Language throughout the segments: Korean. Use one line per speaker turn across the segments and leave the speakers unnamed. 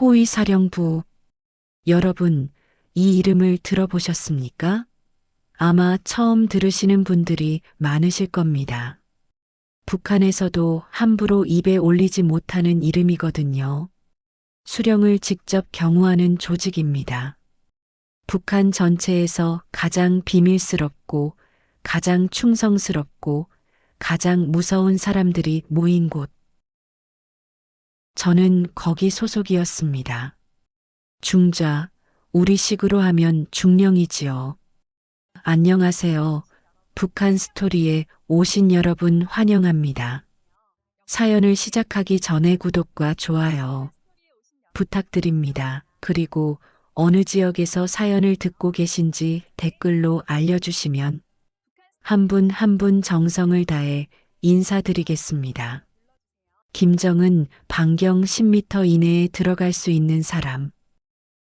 호위사령부. 여러분, 이 이름을 들어보셨습니까? 아마 처음 들으시는 분들이 많으실 겁니다. 북한에서도 함부로 입에 올리지 못하는 이름이거든요. 수령을 직접 경호하는 조직입니다. 북한 전체에서 가장 비밀스럽고 가장 충성스럽고 가장 무서운 사람들이 모인 곳. 저는 거기 소속이었습니다. 중좌, 우리식으로 하면 중령이지요. 안녕하세요. 북한 스토리에 오신 여러분 환영합니다. 사연을 시작하기 전에 구독과 좋아요 부탁드립니다. 그리고 어느 지역에서 사연을 듣고 계신지 댓글로 알려주시면 한 분 한 분 정성을 다해 인사드리겠습니다. 김정은 반경 10m 이내에 들어갈 수 있는 사람.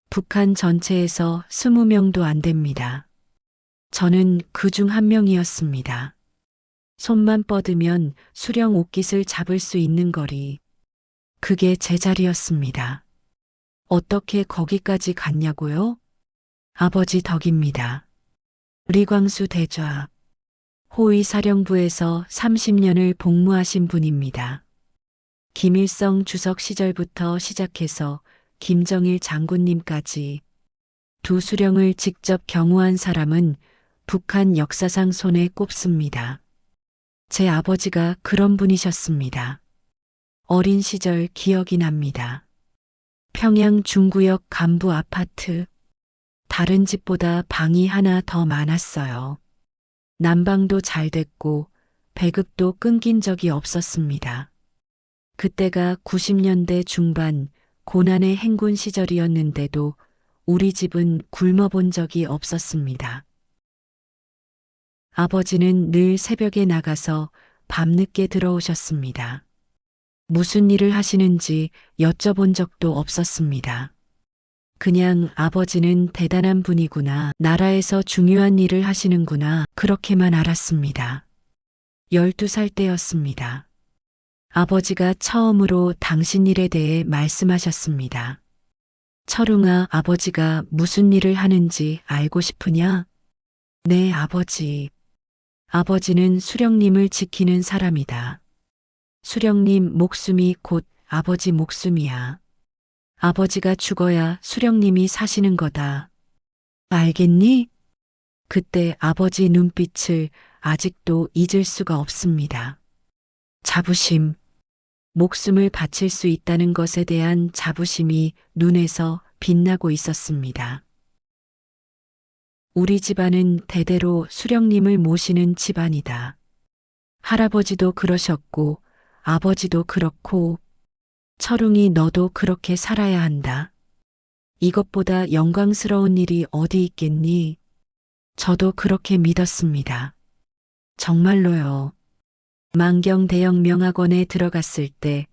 북한 전체에서 20명도 안 됩니다. 저는 그 중 한 명이었습니다. 손만 뻗으면 수령 옷깃을 잡을 수 있는 거리. 그게 제 자리였습니다. 어떻게 거기까지 갔냐고요? 아버지 덕입니다. 리광수 대좌. 호위사령부에서 30년을 복무하신 분입니다. 김일성 주석 시절부터 시작해서 김정일 장군님까지 두 수령을 직접 경호한 사람은 북한 역사상 손에 꼽습니다. 제 아버지가 그런 분이셨습니다. 어린 시절 기억이 납니다. 평양 중구역 간부 아파트. 다른 집보다 방이 하나 더 많았어요. 난방도 잘 됐고 배급도 끊긴 적이 없었습니다. 그때가 90년대 중반 고난의 행군 시절이었는데도 우리 집은 굶어본 적이 없었습니다. 아버지는 늘 새벽에 나가서 밤늦게 들어오셨습니다. 무슨 일을 하시는지 여쭤본 적도 없었습니다. 그냥 아버지는 대단한 분이구나, 나라에서 중요한 일을 하시는구나, 그렇게만 알았습니다. 12살 때였습니다. 아버지가 처음으로 당신 일에 대해 말씀하셨습니다. 철웅아, 아버지가 무슨 일을 하는지 알고 싶으냐? 네, 아버지. 아버지는 수령님을 지키는 사람이다. 수령님 목숨이 곧 아버지 목숨이야. 아버지가 죽어야 수령님이 사시는 거다. 알겠니? 그때 아버지 눈빛을 아직도 잊을 수가 없습니다. 자부심. 목숨을 바칠 수 있다는 것에 대한 자부심이 눈에서 빛나고 있었습니다. 우리 집안은 대대로 수령님을 모시는 집안이다. 할아버지도 그러셨고 아버지도 그렇고, 철웅이 너도 그렇게 살아야 한다. 이것보다 영광스러운 일이 어디 있겠니? 저도 그렇게 믿었습니다. 정말로요. 만경대형명학원에 들어갔을 때,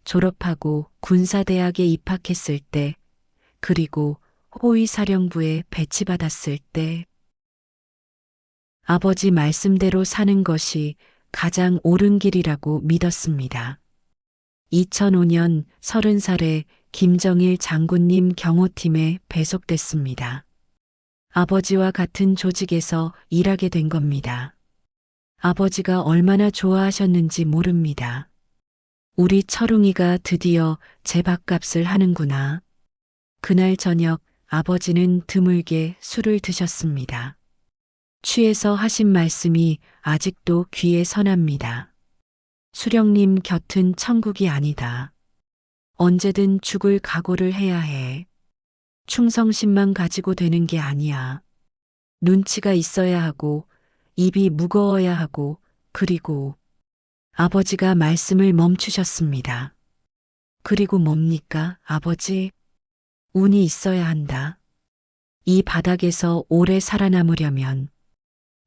졸업하고 군사대학에 입학했을 때, 그리고 호위사령부에 배치받았을 때, 아버지 말씀대로 사는 것이 가장 옳은 길이라고 믿었습니다. 2005년 30살에 김정일 장군님 경호팀에 배속됐습니다. 아버지와 같은 조직에서 일하게 된 겁니다. 아버지가 얼마나 좋아하셨는지 모릅니다. 우리 철웅이가 드디어 제 밥값을 하는구나. 그날 저녁 아버지는 드물게 술을 드셨습니다. 취해서 하신 말씀이 아직도 귀에 선합니다. 수령님 곁은 천국이 아니다. 언제든 죽을 각오를 해야 해. 충성심만 가지고 되는 게 아니야. 눈치가 있어야 하고, 입이 무거워야 하고, 그리고 아버지가 말씀을 멈추셨습니다. 그리고 뭡니까, 아버지? 운이 있어야 한다. 이 바닥에서 오래 살아남으려면.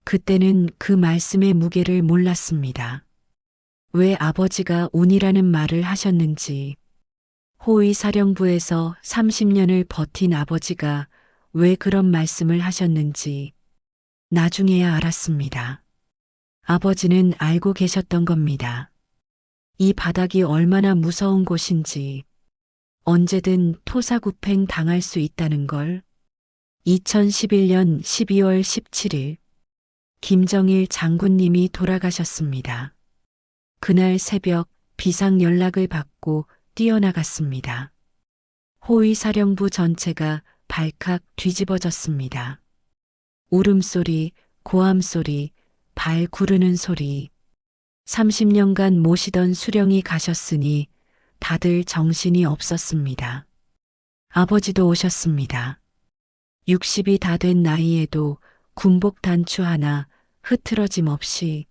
그때는 그 말씀의 무게를 몰랐습니다. 왜 아버지가 운이라는 말을 하셨는지, 호위사령부에서 30년을 버틴 아버지가 왜 그런 말씀을 하셨는지 나중에야 알았습니다. 아버지는 알고 계셨던 겁니다. 이 바닥이 얼마나 무서운 곳인지, 언제든 토사구팽 당할 수 있다는 걸. 2011년 12월 17일 김정일 장군님이 돌아가셨습니다. 그날 새벽 비상 연락을 받고 뛰어나갔습니다. 호위사령부 전체가 발칵 뒤집어졌습니다. 울음소리, 고함소리, 발 구르는 소리. 30년간 모시던 수령이 가셨으니 다들 정신이 없었습니다. 아버지도 오셨습니다. 60이 다 된 나이에도 군복 단추 하나 흐트러짐 없이.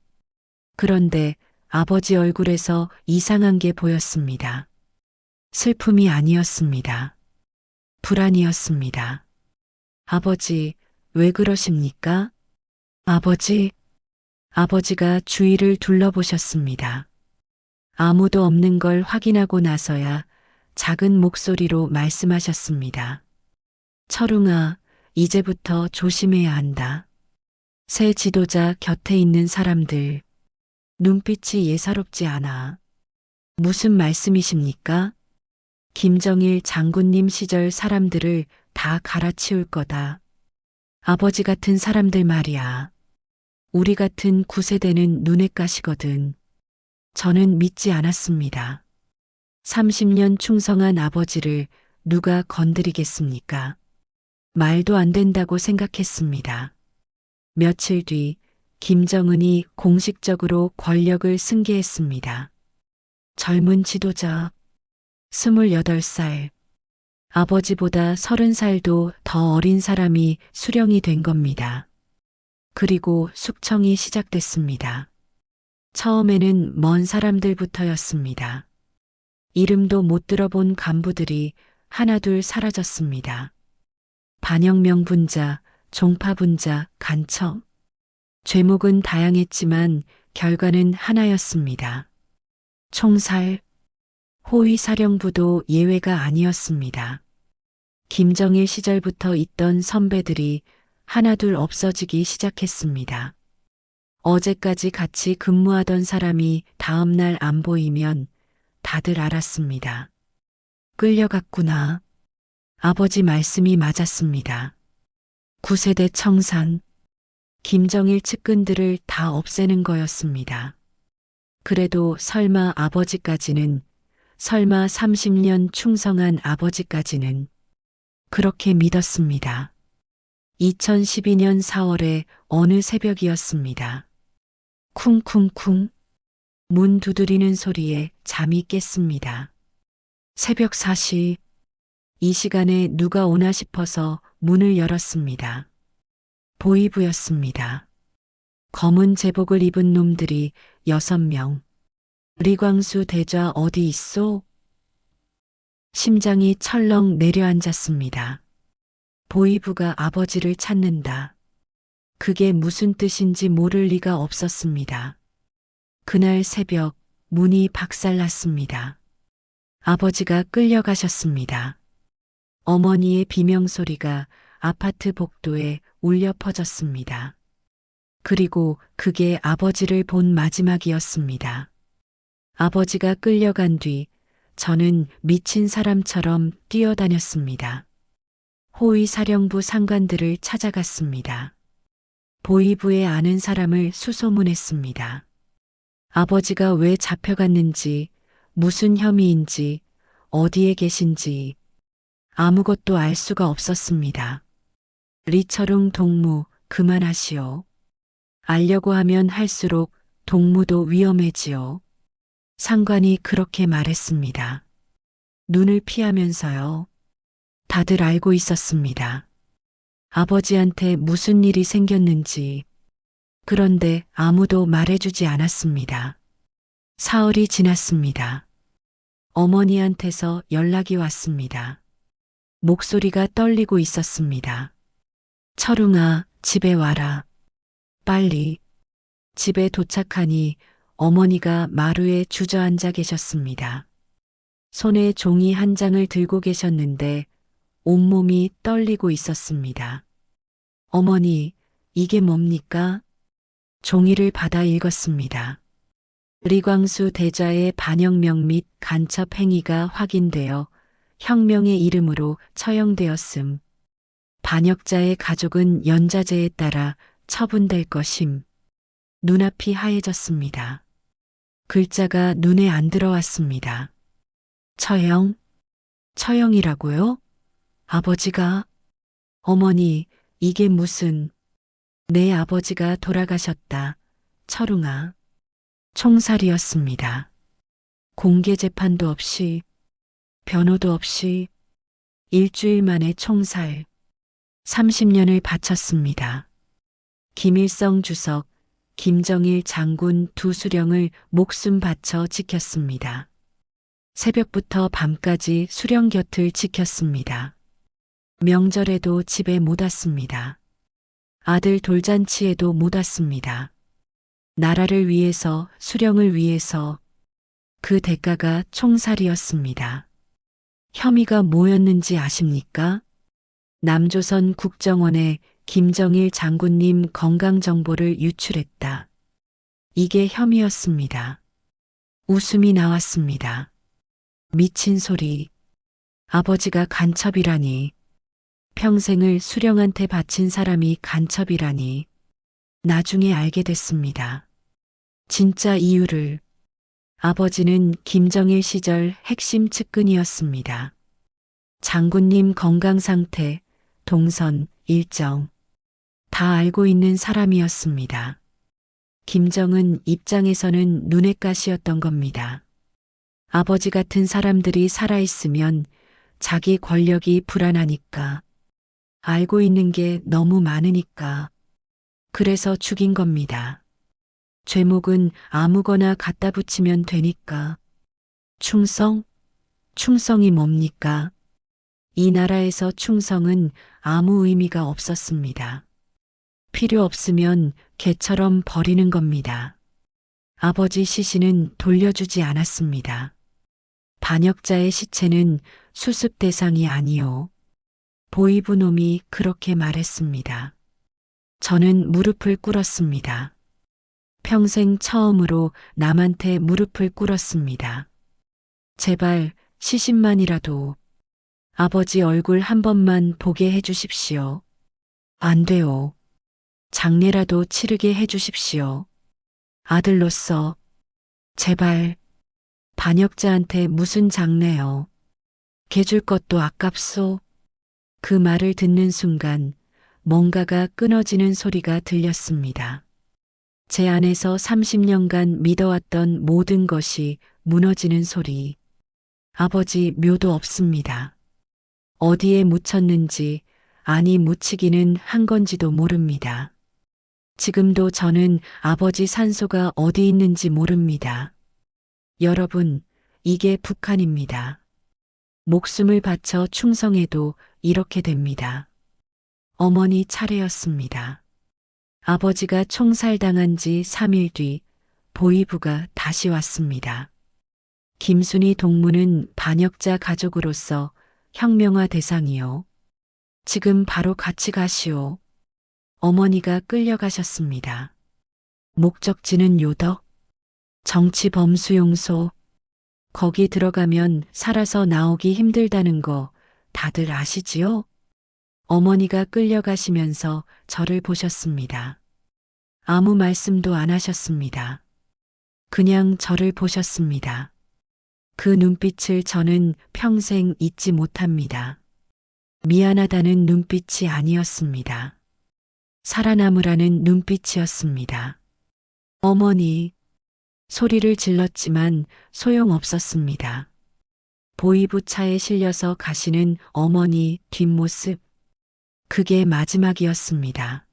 그런데 아버지 얼굴에서 이상한 게 보였습니다. 슬픔이 아니었습니다. 불안이었습니다. 아버지, 왜 그러십니까? 아버지, 아버지가 주위를 둘러보셨습니다. 아무도 없는 걸 확인하고 나서야 작은 목소리로 말씀하셨습니다. 철웅아, 이제부터 조심해야 한다. 새 지도자 곁에 있는 사람들, 눈빛이 예사롭지 않아. 무슨 말씀이십니까? 김정일 장군님 시절 사람들을 다 갈아치울 거다. 아버지 같은 사람들 말이야. 우리 같은 구세대는 눈에 가시거든. 저는 믿지 않았습니다. 30년 충성한 아버지를 누가 건드리겠습니까? 말도 안 된다고 생각했습니다. 며칠 뒤 김정은이 공식적으로 권력을 승계했습니다. 젊은 지도자, 28살, 아버지보다 30살도 더 어린 사람이 수령이 된 겁니다. 그리고 숙청이 시작됐습니다. 처음에는 먼 사람들부터였습니다. 이름도 못 들어본 간부들이 하나둘 사라졌습니다. 반영명 분자, 종파 분자, 간첩. 죄목은 다양했지만 결과는 하나였습니다. 총살, 호위사령부도 예외가 아니었습니다. 김정일 시절부터 있던 선배들이 하나둘 없어지기 시작했습니다. 어제까지 같이 근무하던 사람이 다음날 안 보이면 다들 알았습니다. 끌려갔구나. 아버지 말씀이 맞았습니다. 9세대 청산, 김정일 측근들을 다 없애는 거였습니다. 그래도 설마 아버지까지는, 설마 30년 충성한 아버지까지는 그렇게 믿었습니다. 2012년 4월의 어느 새벽이었습니다. 쿵쿵쿵 문 두드리는 소리에 잠이 깼습니다. 새벽 4시, 이 시간에 누가 오나 싶어서 문을 열었습니다. 보이부였습니다. 검은 제복을 입은 놈들이 6명. 리광수 대좌 어디 있소? 심장이 철렁 내려앉았습니다. 보이부가 아버지를 찾는다. 그게 무슨 뜻인지 모를 리가 없었습니다. 그날 새벽 문이 박살났습니다. 아버지가 끌려가셨습니다. 어머니의 비명소리가 아파트 복도에 울려 퍼졌습니다. 그리고 그게 아버지를 본 마지막이었습니다. 아버지가 끌려간 뒤 저는 미친 사람처럼 뛰어다녔습니다. 호위사령부 상관들을 찾아갔습니다. 보이부에 아는 사람을 수소문했습니다. 아버지가 왜 잡혀갔는지, 무슨 혐의인지, 어디에 계신지 아무것도 알 수가 없었습니다. 리철웅 동무, 그만하시오. 알려고 하면 할수록 동무도 위험해지요. 상관이 그렇게 말했습니다. 눈을 피하면서요. 다들 알고 있었습니다. 아버지한테 무슨 일이 생겼는지. 그런데 아무도 말해주지 않았습니다. 사흘이 지났습니다. 어머니한테서 연락이 왔습니다. 목소리가 떨리고 있었습니다. 철웅아, 집에 와라. 빨리. 집에 도착하니 어머니가 마루에 주저앉아 계셨습니다. 손에 종이 한 장을 들고 계셨는데 온몸이 떨리고 있었습니다. 어머니, 이게 뭡니까? 종이를 받아 읽었습니다. 리광수 대좌의 반영명 및 간첩 행위가 확인되어 혁명의 이름으로 처형되었음. 반역자의 가족은 연좌제에 따라 처분될 것임. 눈앞이 하얘졌습니다. 글자가 눈에 안 들어왔습니다. 처형? 처형이라고요? 아버지가? 어머니, 이게 무슨... 내 아버지가 돌아가셨다. 철웅아. 총살이었습니다. 공개 재판도 없이, 변호도 없이, 일주일 만에 총살. 30년을 바쳤습니다. 김일성 주석, 김정일 장군 두 수령을 목숨 바쳐 지켰습니다. 새벽부터 밤까지 수령 곁을 지켰습니다. 명절에도 집에 못 왔습니다. 아들 돌잔치에도 못 왔습니다. 나라를 위해서, 수령을 위해서 그 대가가 총살이었습니다. 혐의가 뭐였는지 아십니까? 남조선 국정원에 김정일 장군님 건강 정보를 유출했다. 이게 혐의였습니다. 웃음이 나왔습니다. 미친 소리. 아버지가 간첩이라니. 평생을 수령한테 바친 사람이 간첩이라니. 나중에 알게 됐습니다. 진짜 이유를. 아버지는 김정일 시절 핵심 측근이었습니다. 장군님 건강 상태, 동선, 일정 다 알고 있는 사람이었습니다. 김정은 입장에서는 눈엣 가시였던 겁니다. 아버지 같은 사람들이 살아있으면 자기 권력이 불안하니까, 알고 있는 게 너무 많으니까, 그래서 죽인 겁니다. 죄목은 아무거나 갖다 붙이면 되니까. 충성? 충성이 뭡니까? 이 나라에서 충성은 아무 의미가 없었습니다. 필요 없으면 개처럼 버리는 겁니다. 아버지 시신은 돌려주지 않았습니다. 반역자의 시체는 수습 대상이 아니요. 보이부 놈이 그렇게 말했습니다. 저는 무릎을 꿇었습니다. 평생 처음으로 남한테 무릎을 꿇었습니다. 제발 시신만이라도 아버지 얼굴 한 번만 보게 해주십시오. 안 돼요. 장례라도 치르게 해주십시오. 아들로서 제발. 반역자한테 무슨 장례요. 개줄 것도 아깝소. 그 말을 듣는 순간 뭔가가 끊어지는 소리가 들렸습니다. 제 안에서 30년간 믿어왔던 모든 것이 무너지는 소리. 아버지 묘도 없습니다. 어디에 묻혔는지, 아니 묻히기는 한 건지도 모릅니다. 지금도 저는 아버지 산소가 어디 있는지 모릅니다. 여러분, 이게 북한입니다. 목숨을 바쳐 충성해도 이렇게 됩니다. 어머니 차례였습니다. 아버지가 총살당한 지 3일 뒤 보이부가 다시 왔습니다. 김순희 동무는 반역자 가족으로서 혁명화 대상이요. 지금 바로 같이 가시오. 어머니가 끌려가셨습니다. 목적지는 요덕, 정치범수용소. 거기 들어가면 살아서 나오기 힘들다는 거 다들 아시지요? 어머니가 끌려가시면서 저를 보셨습니다. 아무 말씀도 안 하셨습니다. 그냥 저를 보셨습니다. 그 눈빛을 저는 평생 잊지 못합니다. 미안하다는 눈빛이 아니었습니다. 살아남으라는 눈빛이었습니다. 어머니, 소리를 질렀지만 소용없었습니다. 보이부 차에 실려서 가시는 어머니 뒷모습, 그게 마지막이었습니다.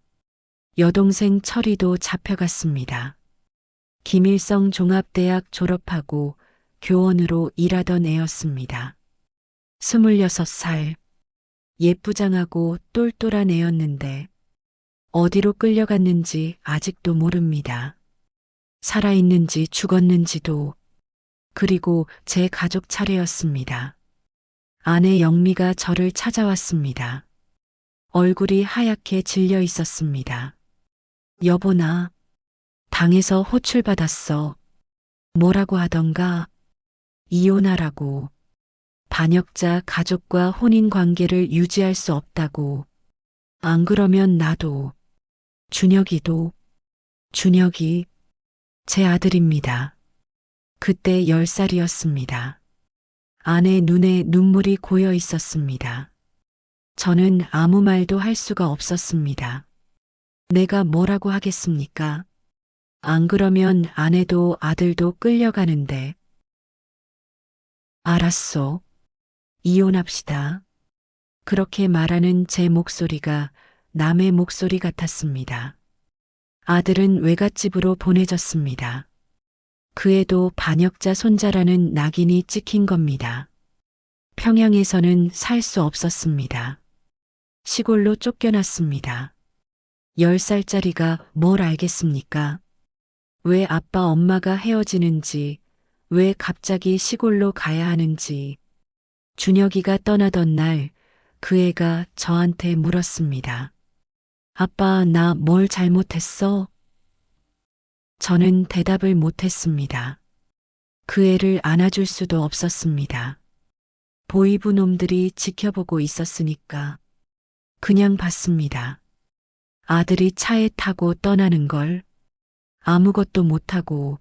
여동생 철이도 잡혀갔습니다. 김일성 종합대학 졸업하고 교원으로 일하던 애였습니다. 26살, 예쁘장하고 똘똘한 애였는데 어디로 끌려갔는지 아직도 모릅니다. 살아있는지 죽었는지도. 그리고 제 가족 차례였습니다. 아내 영미가 저를 찾아왔습니다. 얼굴이 하얗게 질려 있었습니다. 여보, 나 당에서 호출받았어. 뭐라고 하던가? 이혼하라고. 반역자 가족과 혼인 관계를 유지할 수 없다고. 안 그러면 나도, 준혁이도, 준혁이 제 아들입니다. 그때 10살이었습니다. 아내 눈에 눈물이 고여 있었습니다. 저는 아무 말도 할 수가 없었습니다. 내가 뭐라고 하겠습니까? 안 그러면 아내도 아들도 끌려가는데. 알았소. 이혼합시다. 그렇게 말하는 제 목소리가 남의 목소리 같았습니다. 아들은 외갓집으로 보내졌습니다. 그 애도 반역자 손자라는 낙인이 찍힌 겁니다. 평양에서는 살 수 없었습니다. 시골로 쫓겨났습니다. 10살짜리가 뭘 알겠습니까? 왜 아빠 엄마가 헤어지는지, 왜 갑자기 시골로 가야 하는지. 준혁이가 떠나던 날 그 애가 저한테 물었습니다. 아빠, 나 뭘 잘못했어? 저는 대답을 못했습니다. 그 애를 안아줄 수도 없었습니다. 보이부 놈들이 지켜보고 있었으니까 그냥 봤습니다. 아들이 차에 타고 떠나는 걸 아무것도 못하고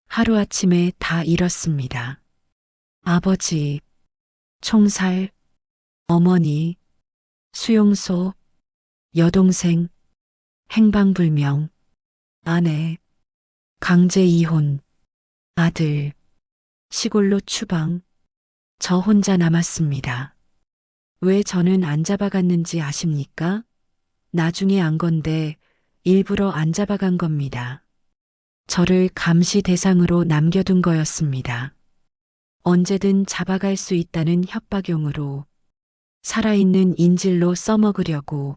하루아침에 다 잃었습니다. 아버지, 총살, 어머니, 수용소, 여동생, 행방불명, 아내, 강제 이혼, 아들, 시골로 추방, 저 혼자 남았습니다. 왜 저는 안 잡아갔는지 아십니까? 나중에 안 건데 일부러 안 잡아간 겁니다. 저를 감시 대상으로 남겨둔 거였습니다. 언제든 잡아갈 수 있다는 협박용으로, 살아있는 인질로 써먹으려고.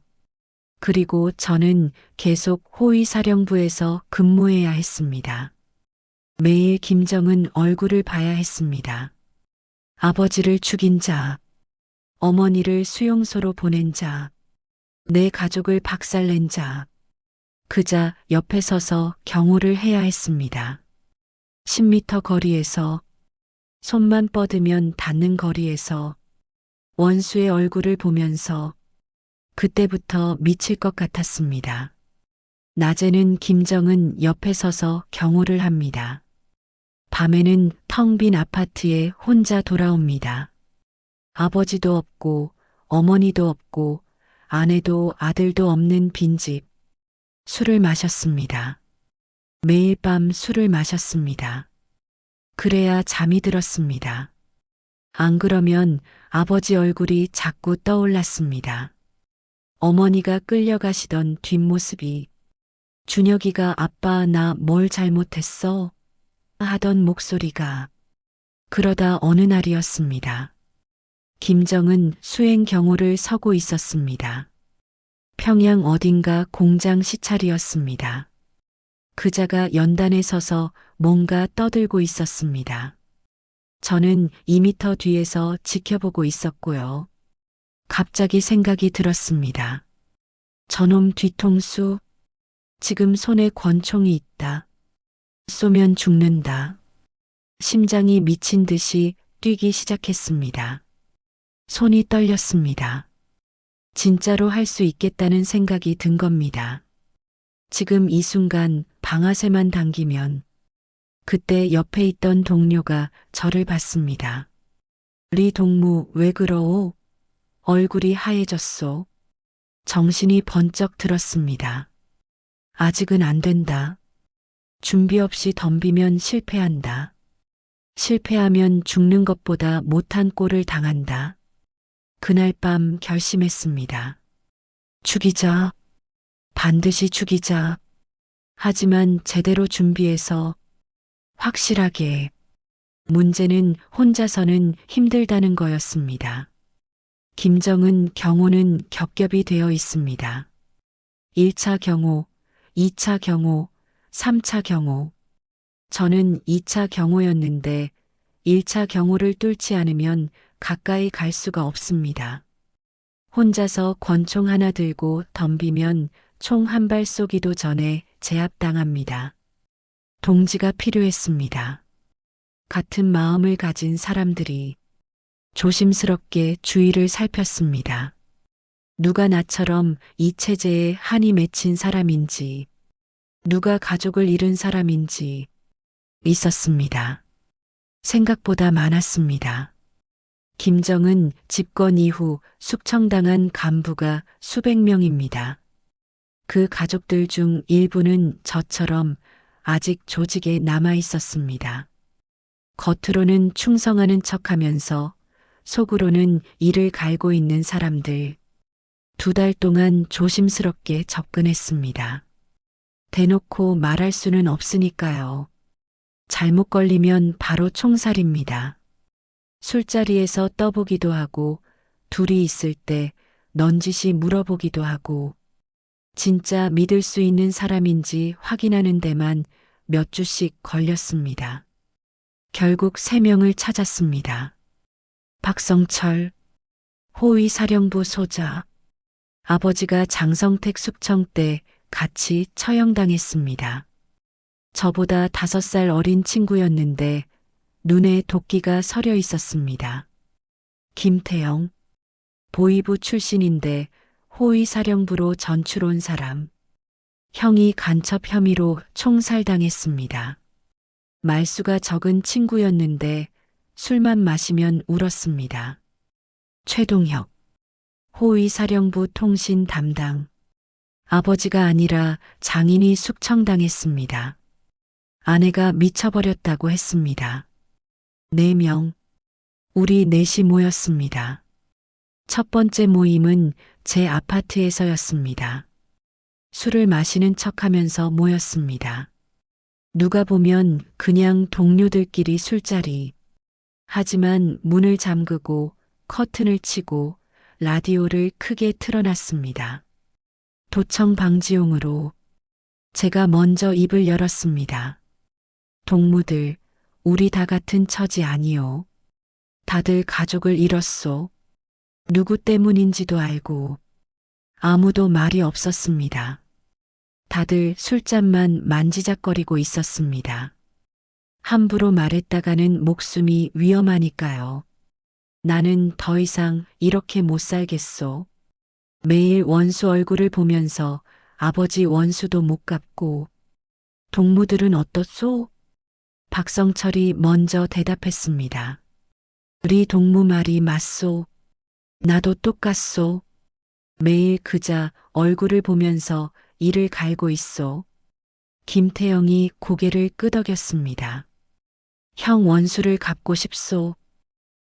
그리고 저는 계속 호위사령부에서 근무해야 했습니다. 매일 김정은 얼굴을 봐야 했습니다. 아버지를 죽인 자, 어머니를 수용소로 보낸 자, 내 가족을 박살낸 자, 그자 옆에 서서 경호를 해야 했습니다. 10m 거리에서, 손만 뻗으면 닿는 거리에서 원수의 얼굴을 보면서 그때부터 미칠 것 같았습니다. 낮에는 김정은 옆에 서서 경호를 합니다. 밤에는 텅 빈 아파트에 혼자 돌아옵니다. 아버지도 없고 어머니도 없고 아내도 아들도 없는 빈집. 술을 마셨습니다. 매일 밤 술을 마셨습니다. 그래야 잠이 들었습니다. 안 그러면 아버지 얼굴이 자꾸 떠올랐습니다. 어머니가 끌려가시던 뒷모습이, 준혁이가 아빠 나 뭘 잘못했어? 하던 목소리가. 그러다 어느 날이었습니다. 김정은 수행 경호를 서고 있었습니다. 평양 어딘가 공장 시찰이었습니다. 그자가 연단에 서서 뭔가 떠들고 있었습니다. 저는 2미터 뒤에서 지켜보고 있었고요. 갑자기 생각이 들었습니다. 저놈 뒤통수, 지금 손에 권총이 있다. 쏘면 죽는다. 심장이 미친 듯이 뛰기 시작했습니다. 손이 떨렸습니다. 진짜로 할 수 있겠다는 생각이 든 겁니다. 지금 이 순간 방아쇠만 당기면. 그때 옆에 있던 동료가 저를 봤습니다. 리 동무 왜 그러오? 얼굴이 하얘졌소. 정신이 번쩍 들었습니다. 아직은 안 된다. 준비 없이 덤비면 실패한다. 실패하면 죽는 것보다 못한 꼴을 당한다. 그날 밤 결심했습니다. 죽이자. 반드시 죽이자. 하지만 제대로 준비해서 확실하게. 문제는 혼자서는 힘들다는 거였습니다. 김정은 경호는 겹겹이 되어 있습니다. 1차 경호, 2차 경호, 3차 경호. 저는 2차 경호였는데 1차 경호를 뚫지 않으면 가까이 갈 수가 없습니다. 혼자서 권총 하나 들고 덤비면 총 한 발 쏘기도 전에 제압당합니다. 동지가 필요했습니다. 같은 마음을 가진 사람들이. 조심스럽게 주위를 살폈습니다. 누가 나처럼 이 체제에 한이 맺힌 사람인지, 누가 가족을 잃은 사람인지 있었습니다. 생각보다 많았습니다. 김정은 집권 이후 숙청당한 간부가 수백 명입니다. 그 가족들 중 일부는 저처럼 아직 조직에 남아 있었습니다. 겉으로는 충성하는 척하면서 속으로는 이를 갈고 있는 사람들. 2달 동안 조심스럽게 접근했습니다. 대놓고 말할 수는 없으니까요. 잘못 걸리면 바로 총살입니다. 술자리에서 떠보기도 하고 둘이 있을 때 넌지시 물어보기도 하고 진짜 믿을 수 있는 사람인지 확인하는 데만 몇 주씩 걸렸습니다. 결국 3명을 찾았습니다. 박성철, 호위사령부 소자. 아버지가 장성택 숙청 때 같이 처형당했습니다. 저보다 5살 어린 친구였는데 눈에 도끼가 서려 있었습니다. 김태영, 보위부 출신인데 호위사령부로 전출 온 사람. 형이 간첩 혐의로 총살당했습니다. 말수가 적은 친구였는데 술만 마시면 울었습니다. 최동혁, 호위사령부 통신 담당. 아버지가 아니라 장인이 숙청당했습니다. 아내가 미쳐버렸다고 했습니다. 4명, 우리 넷이 모였습니다. 첫 번째 모임은 제 아파트에서였습니다. 술을 마시는 척하면서 모였습니다. 누가 보면 그냥 동료들끼리 술자리. 하지만 문을 잠그고 커튼을 치고 라디오를 크게 틀어놨습니다. 도청 방지용으로 제가 먼저 입을 열었습니다. 동무들, 우리 다 같은 처지 아니요. 다들 가족을 잃었소. 누구 때문인지도 알고 아무도 말이 없었습니다. 다들 술잔만 만지작거리고 있었습니다. 함부로 말했다가는 목숨이 위험하니까요. 나는 더 이상 이렇게 못 살겠소. 매일 원수 얼굴을 보면서 아버지 원수도 못 갚고. 동무들은 어떻소? 박성철이 먼저 대답했습니다. 우리 동무 말이 맞소. 나도 똑같소. 매일 그자 얼굴을 보면서 이를 갈고 있소. 김태영이 고개를 끄덕였습니다. 형 원수를 갚고 싶소.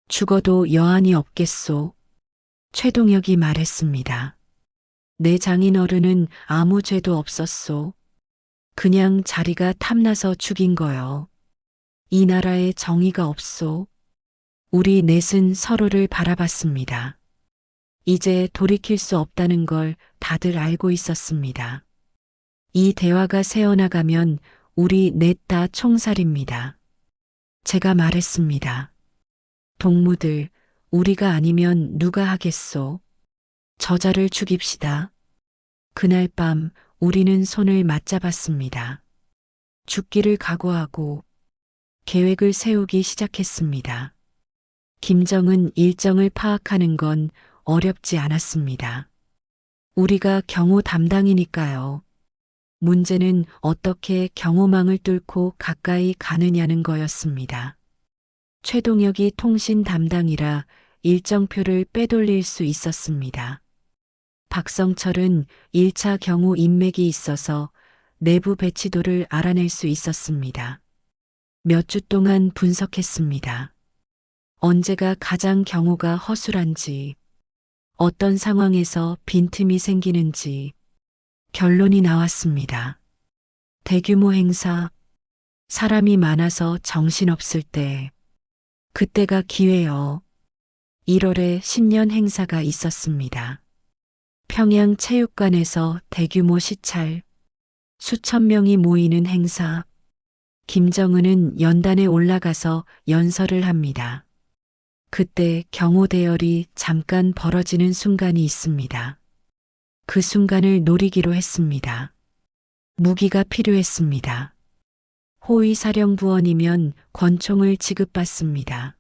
죽어도 여한이 없겠소. 최동혁이 말했습니다. 내 장인어른은 아무 죄도 없었소. 그냥 자리가 탐나서 죽인 거요. 이 나라에 정의가 없소. 우리 넷은 서로를 바라봤습니다. 이제 돌이킬 수 없다는 걸 다들 알고 있었습니다. 이 대화가 새어나가면 우리 넷 다 총살입니다. 제가 말했습니다. 동무들, 우리가 아니면 누가 하겠소? 저자를 죽입시다. 그날 밤 우리는 손을 맞잡았습니다. 죽기를 각오하고 계획을 세우기 시작했습니다. 김정은 일정을 파악하는 건 어렵지 않았습니다. 우리가 경호 담당이니까요. 문제는 어떻게 경호망을 뚫고 가까이 가느냐는 거였습니다. 최동혁이 통신 담당이라 일정표를 빼돌릴 수 있었습니다. 박성철은 1차 경호 인맥이 있어서 내부 배치도를 알아낼 수 있었습니다. 몇 주 동안 분석했습니다. 언제가 가장 경호가 허술한지, 어떤 상황에서 빈틈이 생기는지 결론이 나왔습니다. 대규모 행사, 사람이 많아서 정신없을 때, 그때가 기회요. 1월에 신년 행사가 있었습니다. 평양 체육관에서 대규모 시찰, 수천 명이 모이는 행사. 김정은은 연단에 올라가서 연설을 합니다. 그때 경호 대열이 잠깐 벌어지는 순간이 있습니다. 그 순간을 노리기로 했습니다. 무기가 필요했습니다. 호위사령부원이면 권총을 지급받습니다.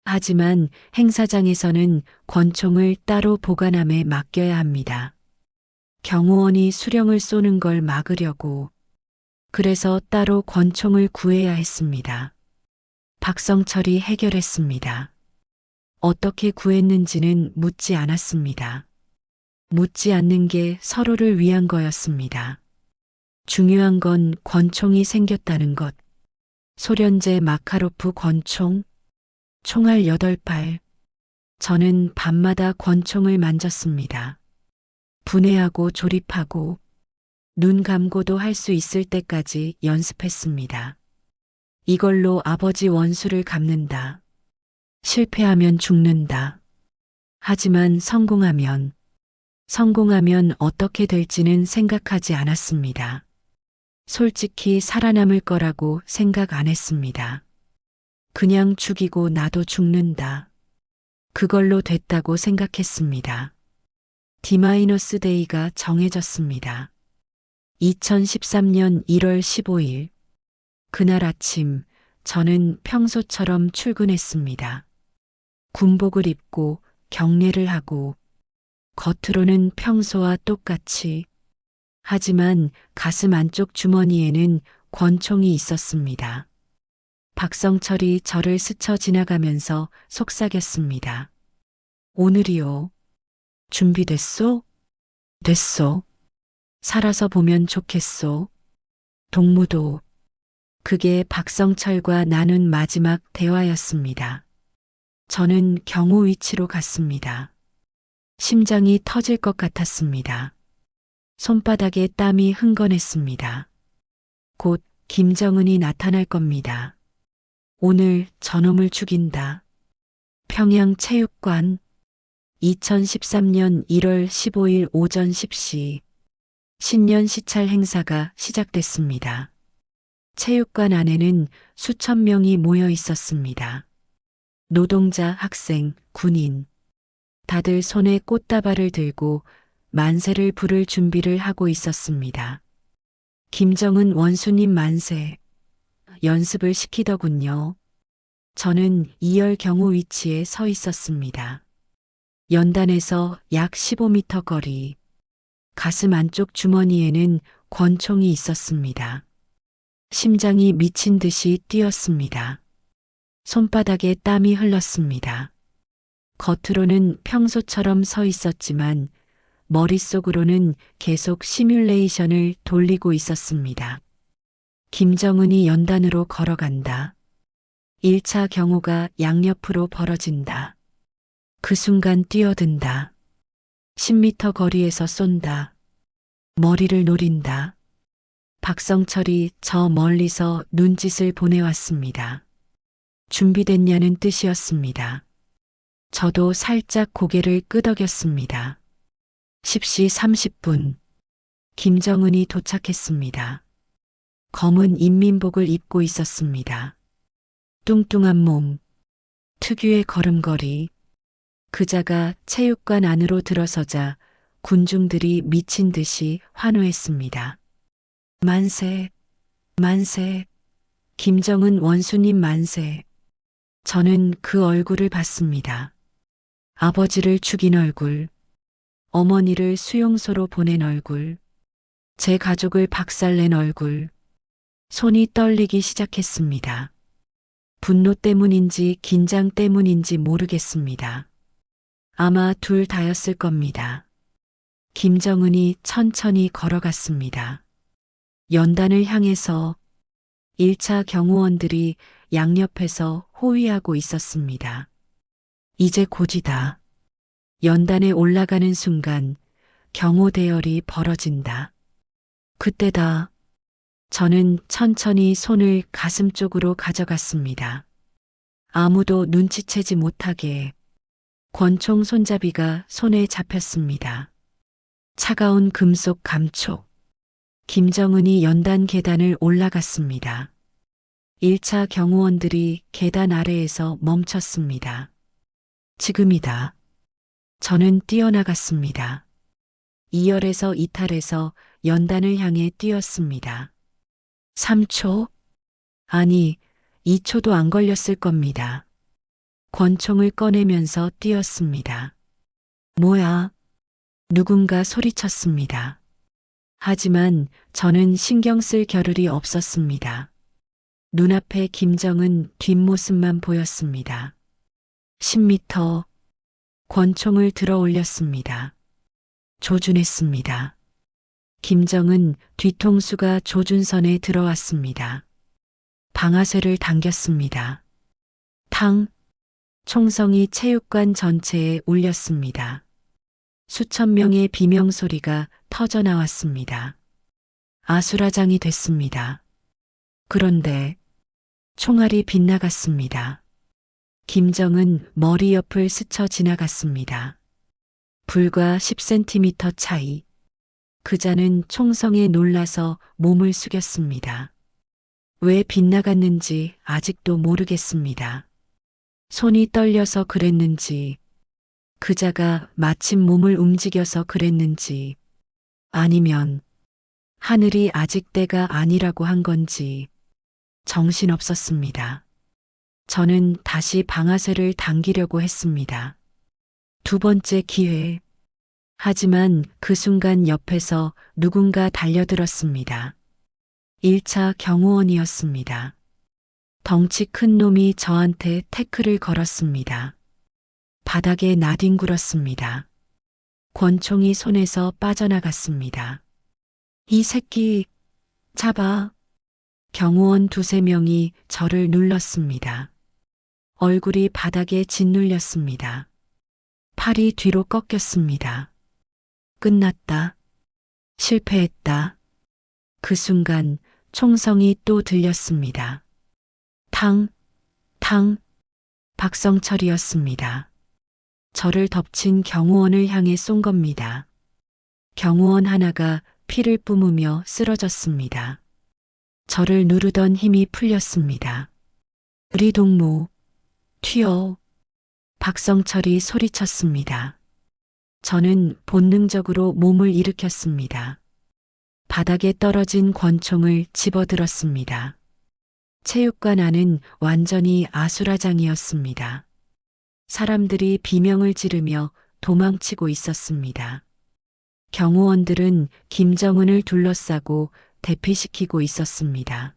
하지만 행사장에서는 권총을 따로 보관함에 맡겨야 합니다. 경호원이 수령을 쏘는 걸 막으려고 그래서 따로 권총을 구해야 했습니다. 박성철이 해결했습니다. 어떻게 구했는지는 묻지 않았습니다. 묻지 않는 게 서로를 위한 거였습니다. 중요한 건 권총이 생겼다는 것. 소련제 마카로프 권총, 총알 8발. 저는 밤마다 권총을 만졌습니다. 분해하고 조립하고 눈 감고도 할 수 있을 때까지 연습했습니다. 이걸로 아버지 원수를 갚는다. 실패하면 죽는다. 하지만 성공하면 어떻게 될지는 생각하지 않았습니다. 솔직히 살아남을 거라고 생각 안 했습니다. 그냥 죽이고 나도 죽는다. 그걸로 됐다고 생각했습니다. D-데이가 정해졌습니다. 2013년 1월 15일. 그날 아침 저는 평소처럼 출근했습니다. 군복을 입고 경례를 하고 겉으로는 평소와 똑같이 하지만 가슴 안쪽 주머니에는 권총이 있었습니다. 박성철이 저를 스쳐 지나가면서 속삭였습니다. 오늘이요. 준비됐소? 됐소. 살아서 보면 좋겠소. 동무도. 그게 박성철과 나눈 마지막 대화였습니다. 저는 경호 위치로 갔습니다. 심장이 터질 것 같았습니다. 손바닥에 땀이 흥건했습니다. 곧 김정은이 나타날 겁니다. 오늘 저놈을 죽인다. 평양체육관 2013년 1월 15일 오전 10시 신년 시찰 행사가 시작됐습니다. 체육관 안에는 수천 명이 모여 있었습니다. 노동자, 학생, 군인. 다들 손에 꽃다발을 들고 만세를 부를 준비를 하고 있었습니다. 김정은 원수님 만세. 연습을 시키더군요. 저는 2열 경호 위치에 서 있었습니다. 연단에서 약 15m 거리. 가슴 안쪽 주머니에는 권총이 있었습니다. 심장이 미친 듯이 뛰었습니다. 손바닥에 땀이 흘렀습니다. 겉으로는 평소처럼 서 있었지만 머릿속으로는 계속 시뮬레이션을 돌리고 있었습니다. 김정은이 연단으로 걸어간다. 1차 경호가 양옆으로 벌어진다. 그 순간 뛰어든다. 10m 거리에서 쏜다. 머리를 노린다. 박성철이 저 멀리서 눈짓을 보내왔습니다. 준비됐냐는 뜻이었습니다. 저도 살짝 고개를 끄덕였습니다. 10시 30분. 김정은이 도착했습니다. 검은 인민복을 입고 있었습니다. 뚱뚱한 몸, 특유의 걸음걸이. 그자가 체육관 안으로 들어서자 군중들이 미친 듯이 환호했습니다. 만세, 만세, 김정은 원수님 만세. 저는 그 얼굴을 봤습니다. 아버지를 죽인 얼굴, 어머니를 수용소로 보낸 얼굴, 제 가족을 박살낸 얼굴. 손이 떨리기 시작했습니다. 분노 때문인지 긴장 때문인지 모르겠습니다. 아마 둘 다였을 겁니다. 김정은이 천천히 걸어갔습니다. 연단을 향해서 1차 경호원들이 양옆에서 호위하고 있었습니다. 이제 곧이다. 연단에 올라가는 순간 경호 대열이 벌어진다. 그때다. 저는 천천히 손을 가슴 쪽으로 가져갔습니다. 아무도 눈치채지 못하게 권총 손잡이가 손에 잡혔습니다. 차가운 금속 감촉. 김정은이 연단 계단을 올라갔습니다. 1차 경호원들이 계단 아래에서 멈췄습니다. 지금이다. 저는 뛰어나갔습니다. 2열에서 이탈해서 연단을 향해 뛰었습니다. 3초? 아니, 2초도 안 걸렸을 겁니다. 권총을 꺼내면서 뛰었습니다. 뭐야? 누군가 소리쳤습니다. 하지만 저는 신경 쓸 겨를이 없었습니다. 눈앞에 김정은 뒷모습만 보였습니다. 10m 권총을 들어 올렸습니다. 조준했습니다. 김정은 뒤통수가 조준선에 들어왔습니다. 방아쇠를 당겼습니다. 탕! 총성이 체육관 전체에 울렸습니다. 수천 명의 비명소리가 터져 나왔습니다. 아수라장이 됐습니다. 그런데 총알이 빗나갔습니다. 김정은 머리 옆을 스쳐 지나갔습니다. 불과 10cm 차이. 그자는 총성에 놀라서 몸을 숙였습니다. 왜 빗나갔는지 아직도 모르겠습니다. 손이 떨려서 그랬는지, 그자가 마침 몸을 움직여서 그랬는지, 아니면 하늘이 아직 때가 아니라고 한 건지 정신없었습니다. 저는 다시 방아쇠를 당기려고 했습니다. 두 번째 기회. 하지만 그 순간 옆에서 누군가 달려들었습니다. 1차 경호원이었습니다. 덩치 큰 놈이 저한테 태클을 걸었습니다. 바닥에 나뒹굴었습니다. 권총이 손에서 빠져나갔습니다. 이 새끼, 잡아. 경호원 두세 명이 저를 눌렀습니다. 얼굴이 바닥에 짓눌렸습니다. 팔이 뒤로 꺾였습니다. 끝났다. 실패했다. 그 순간 총성이 또 들렸습니다. 탕, 탕, 박성철이었습니다. 저를 덮친 경호원을 향해 쏜 겁니다. 경호원 하나가 피를 뿜으며 쓰러졌습니다. 저를 누르던 힘이 풀렸습니다. 우리 동무, 튀어. 박성철이 소리쳤습니다. 저는 본능적으로 몸을 일으켰습니다. 바닥에 떨어진 권총을 집어들었습니다. 체육관 안은 완전히 아수라장이었습니다. 사람들이 비명을 지르며 도망치고 있었습니다. 경호원들은 김정은을 둘러싸고 대피시키고 있었습니다.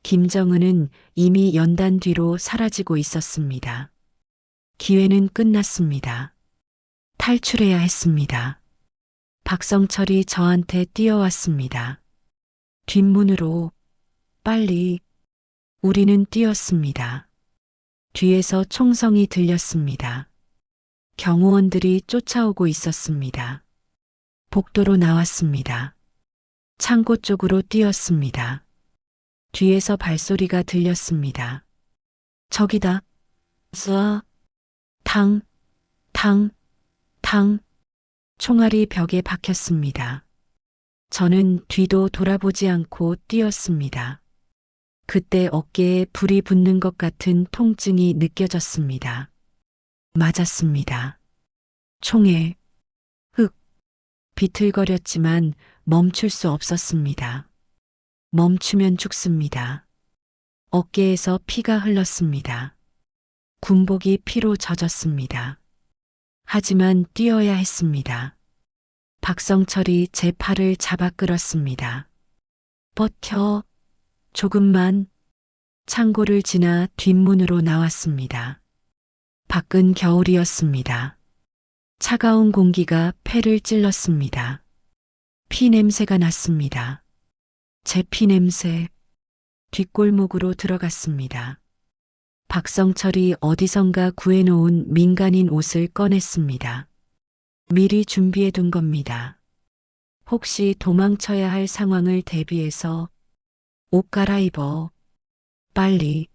김정은은 이미 연단 뒤로 사라지고 있었습니다. 기회는 끝났습니다. 탈출해야 했습니다. 박성철이 저한테 뛰어왔습니다. 뒷문으로, 빨리. 우리는 뛰었습니다. 뒤에서 총성이 들렸습니다. 경호원들이 쫓아오고 있었습니다. 복도로 나왔습니다. 창고 쪽으로 뛰었습니다. 뒤에서 발소리가 들렸습니다. 저기다. 쏴. 탕, 탕, 탕. 총알이 벽에 박혔습니다. 저는 뒤도 돌아보지 않고 뛰었습니다. 그때 어깨에 불이 붙는 것 같은 통증이 느껴졌습니다. 맞았습니다. 총에 흑 비틀거렸지만 멈출 수 없었습니다. 멈추면 죽습니다. 어깨에서 피가 흘렀습니다. 군복이 피로 젖었습니다. 하지만 뛰어야 했습니다. 박성철이 제 팔을 잡아 끌었습니다. 버텨. 조금만. 창고를 지나 뒷문으로 나왔습니다. 밖은 겨울이었습니다. 차가운 공기가 폐를 찔렀습니다. 피 냄새가 났습니다. 제 피 냄새. 뒷골목으로 들어갔습니다. 박성철이 어디선가 구해놓은 민간인 옷을 꺼냈습니다. 미리 준비해 둔 겁니다. 혹시 도망쳐야 할 상황을 대비해서 옷 갈아입어. 빨리.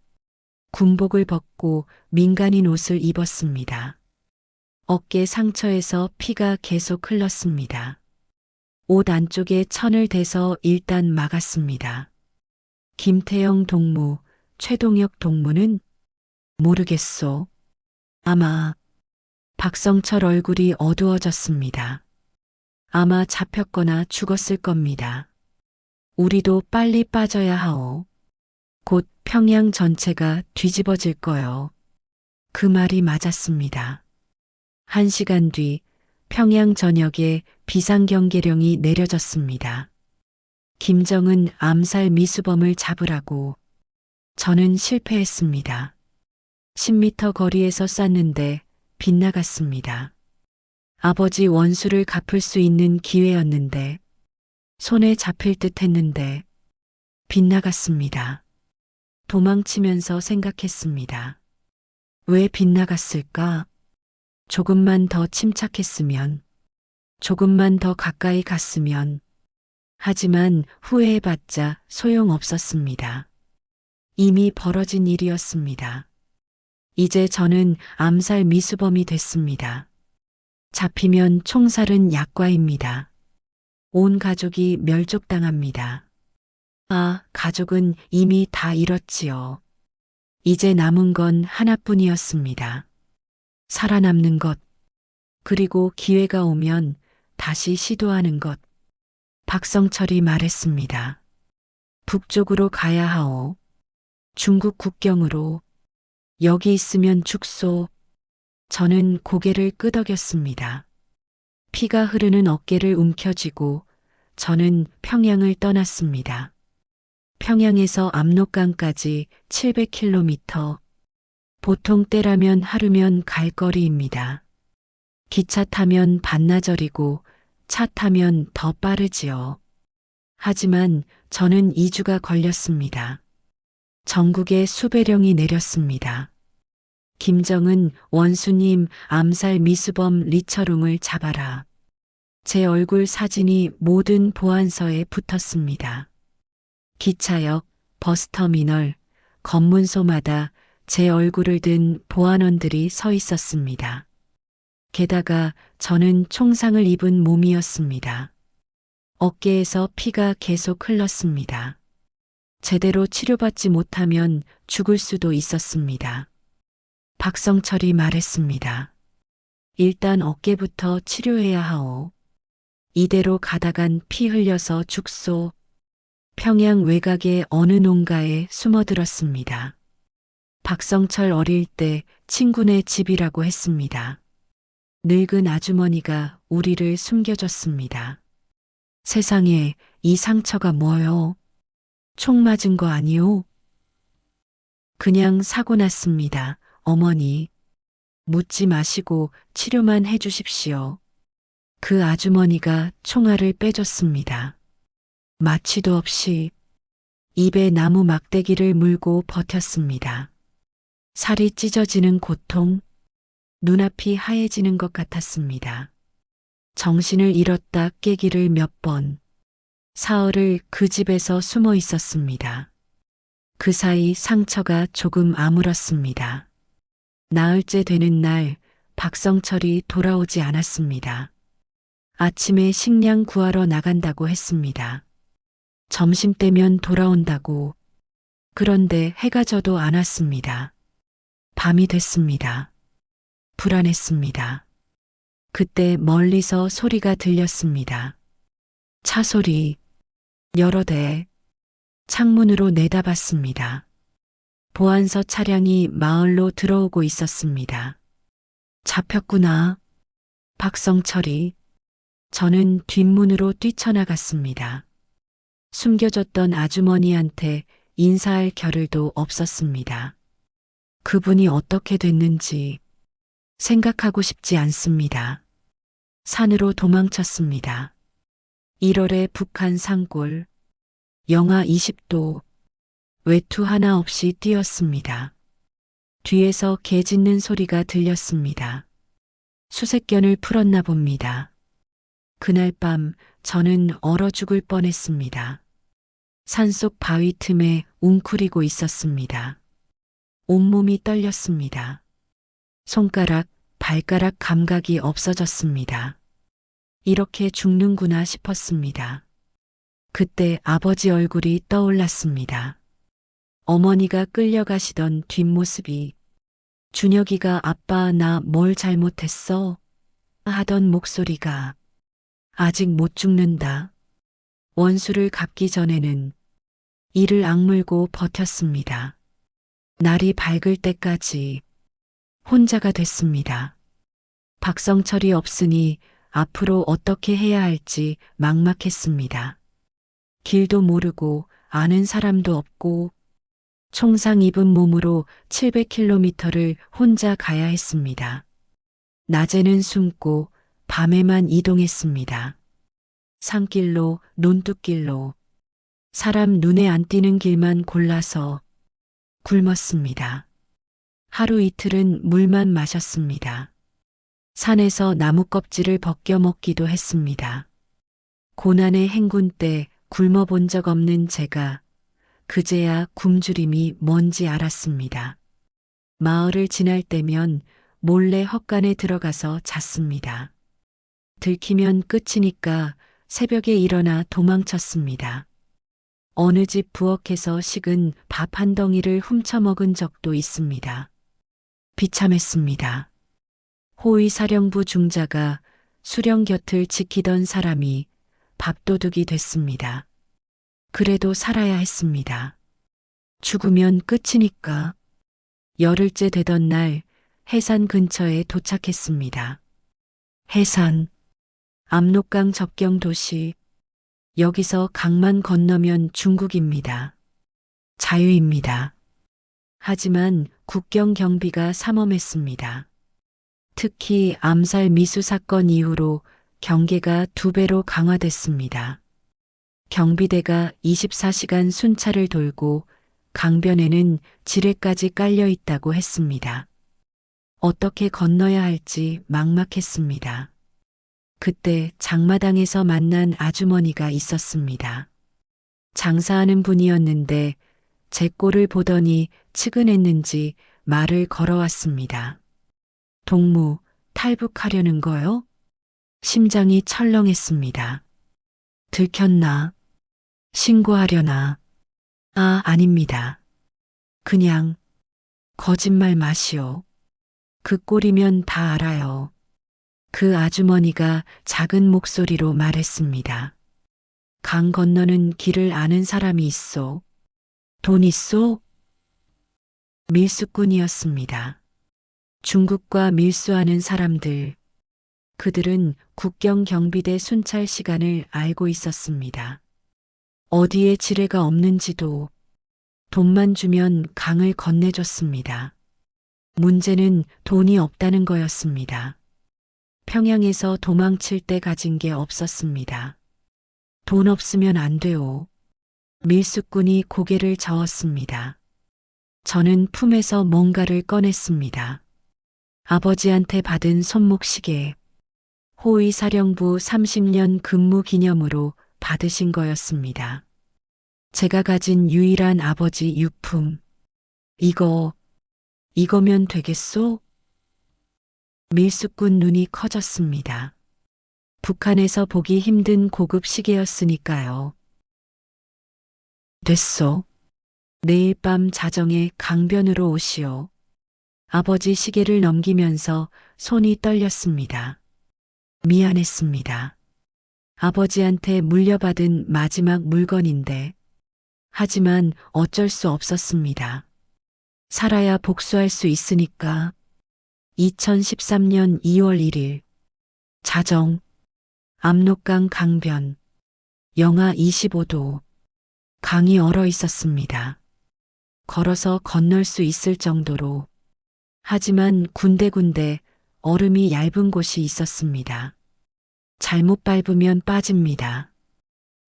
군복을 벗고 민간인 옷을 입었습니다. 어깨 상처에서 피가 계속 흘렀습니다. 옷 안쪽에 천을 대서 일단 막았습니다. 김태영 동무, 최동혁 동무는 모르겠소. 아마. 박성철 얼굴이 어두워졌습니다. 아마 잡혔거나 죽었을 겁니다. 우리도 빨리 빠져야 하오. 곧 평양 전체가 뒤집어질 거요. 그 말이 맞았습니다. 1시간 뒤 평양 전역에 비상경계령이 내려졌습니다. 김정은 암살 미수범을 잡으라고. 저는 실패했습니다. 10m 거리에서 쐈는데 빗나갔습니다. 아버지 원수를 갚을 수 있는 기회였는데, 손에 잡힐 듯 했는데 빗나갔습니다. 도망치면서 생각했습니다. 왜 빗나갔을까? 조금만 더 침착했으면, 조금만 더 가까이 갔으면. 하지만 후회해봤자 소용없었습니다. 이미 벌어진 일이었습니다. 이제 저는 암살 미수범이 됐습니다. 잡히면 총살은 약과입니다. 온 가족이 멸족당합니다. 아, 가족은 이미 다 잃었지요. 이제 남은 건 하나뿐이었습니다. 살아남는 것, 그리고 기회가 오면 다시 시도하는 것. 박성철이 말했습니다. 북쪽으로 가야 하오. 중국 국경으로. 여기 있으면 죽소. 저는 고개를 끄덕였습니다. 피가 흐르는 어깨를 움켜쥐고 저는 평양을 떠났습니다. 평양에서 압록강까지 700km. 보통 때라면 하루면 갈 거리입니다. 기차 타면 반나절이고 차 타면 더 빠르지요. 하지만 저는 2주가 걸렸습니다. 전국에 수배령이 내렸습니다. 김정은 원수님 암살 미수범 리처룽을 잡아라. 제 얼굴 사진이 모든 보안서에 붙었습니다. 기차역, 버스터미널, 검문소마다 제 얼굴을 든 보안원들이 서 있었습니다. 게다가 저는 총상을 입은 몸이었습니다. 어깨에서 피가 계속 흘렀습니다. 제대로 치료받지 못하면 죽을 수도 있었습니다. 박성철이 말했습니다. 일단 어깨부터 치료해야 하오. 이대로 가다간 피 흘려서 죽소. 평양 외곽의 어느 농가에 숨어들었습니다. 박성철 어릴 때 친구네 집이라고 했습니다. 늙은 아주머니가 우리를 숨겨줬습니다. 세상에 이 상처가 뭐요? 총 맞은 거 아니오? 그냥 사고 났습니다. 어머니. 묻지 마시고 치료만 해주십시오. 그 아주머니가 총알을 빼줬습니다. 마취도 없이 입에 나무 막대기를 물고 버텼습니다. 살이 찢어지는 고통, 눈앞이 하얘지는 것 같았습니다. 정신을 잃었다 깨기를 몇 번. 사흘을 그 집에서 숨어 있었습니다. 그 사이 상처가 조금 아물었습니다. 나흘째 되는 날 박성철이 돌아오지 않았습니다. 아침에 식량 구하러 나간다고 했습니다. 점심때면 돌아온다고. 그런데 해가 져도 안 왔습니다. 밤이 됐습니다. 불안했습니다. 그때 멀리서 소리가 들렸습니다. 차 소리. 여러 대. 창문으로 내다봤습니다. 보안서 차량이 마을로 들어오고 있었습니다. 잡혔구나. 박성철이. 저는 뒷문으로 뛰쳐나갔습니다. 숨겨졌던 아주머니한테 인사할 겨를도 없었습니다. 그분이 어떻게 됐는지 생각하고 싶지 않습니다. 산으로 도망쳤습니다. 1월에 북한 산골, 영하 20도, 외투 하나 없이 뛰었습니다. 뒤에서 개 짖는 소리가 들렸습니다. 수색견을 풀었나 봅니다. 그날 밤 저는 얼어 죽을 뻔했습니다. 산속 바위 틈에 웅크리고 있었습니다. 온몸이 떨렸습니다. 손가락, 발가락 감각이 없어졌습니다. 이렇게 죽는구나 싶었습니다. 그때 아버지 얼굴이 떠올랐습니다. 어머니가 끌려가시던 뒷모습이. 준혁이가 아빠 나 뭘 잘못했어? 하던 목소리가. 아직 못 죽는다. 원수를 갚기 전에는 이를 악물고 버텼습니다. 날이 밝을 때까지. 혼자가 됐습니다. 박성철이 없으니 앞으로 어떻게 해야 할지 막막했습니다. 길도 모르고 아는 사람도 없고 총상 입은 몸으로 700km를 혼자 가야 했습니다. 낮에는 숨고 밤에만 이동했습니다. 산길로 논뚝길로 사람 눈에 안 띄는 길만 골라서 굶었습니다. 하루 이틀은 물만 마셨습니다. 산에서 나무 껍질을 벗겨 먹기도 했습니다. 고난의 행군 때 굶어본 적 없는 제가 그제야 굶주림이 뭔지 알았습니다. 마을을 지날 때면 몰래 헛간에 들어가서 잤습니다. 들키면 끝이니까 새벽에 일어나 도망쳤습니다. 어느 집 부엌에서 식은 밥 한 덩이를 훔쳐 먹은 적도 있습니다. 비참했습니다. 호위 사령부 중자가 수령 곁을 지키던 사람이 밥도둑이 됐습니다. 그래도 살아야 했습니다. 죽으면 끝이니까. 열흘째 되던 날 해산 근처에 도착했습니다. 해산, 압록강 접경 도시. 여기서 강만 건너면 중국입니다. 자유입니다. 하지만 국경 경비가 삼엄했습니다. 특히 암살 미수 사건 이후로 경계가 2배로 강화됐습니다. 경비대가 24시간 순찰을 돌고 강변에는 지뢰까지 깔려 있다고 했습니다. 어떻게 건너야 할지 막막했습니다. 그때 장마당에서 만난 아주머니가 있었습니다. 장사하는 분이었는데 제 꼴을 보더니 측은했는지 말을 걸어왔습니다. 동무, 탈북하려는 거요? 심장이 철렁했습니다. 들켰나? 신고하려나? 아, 아닙니다. 그냥 거짓말 마시오. 그 꼴이면 다 알아요. 그 아주머니가 작은 목소리로 말했습니다. 강 건너는 길을 아는 사람이 있소. 돈 있소? 밀수꾼이었습니다. 중국과 밀수하는 사람들. 그들은 국경 경비대 순찰 시간을 알고 있었습니다. 어디에 지뢰가 없는지도 돈만 주면 강을 건네줬습니다. 문제는 돈이 없다는 거였습니다. 평양에서 도망칠 때 가진 게 없었습니다. 돈 없으면 안 돼요. 밀수꾼이 고개를 저었습니다. 저는 품에서 뭔가를 꺼냈습니다. 아버지한테 받은 손목시계. 호위 사령부 30년 근무 기념으로 받으신 거였습니다. 제가 가진 유일한 아버지 유품. 이거면 되겠소? 밀수꾼 눈이 커졌습니다. 북한에서 보기 힘든 고급 시계였으니까요. 됐소. 내일 밤 자정에 강변으로 오시오. 아버지 시계를 넘기면서 손이 떨렸습니다. 미안했습니다. 아버지한테 물려받은 마지막 물건인데. 하지만 어쩔 수 없었습니다. 살아야 복수할 수 있으니까. 2013년 2월 1일. 자정. 압록강 강변. 영하 25도. 강이 얼어 있었습니다. 걸어서 건널 수 있을 정도로. 하지만 군데군데 얼음이 얇은 곳이 있었습니다. 잘못 밟으면 빠집니다.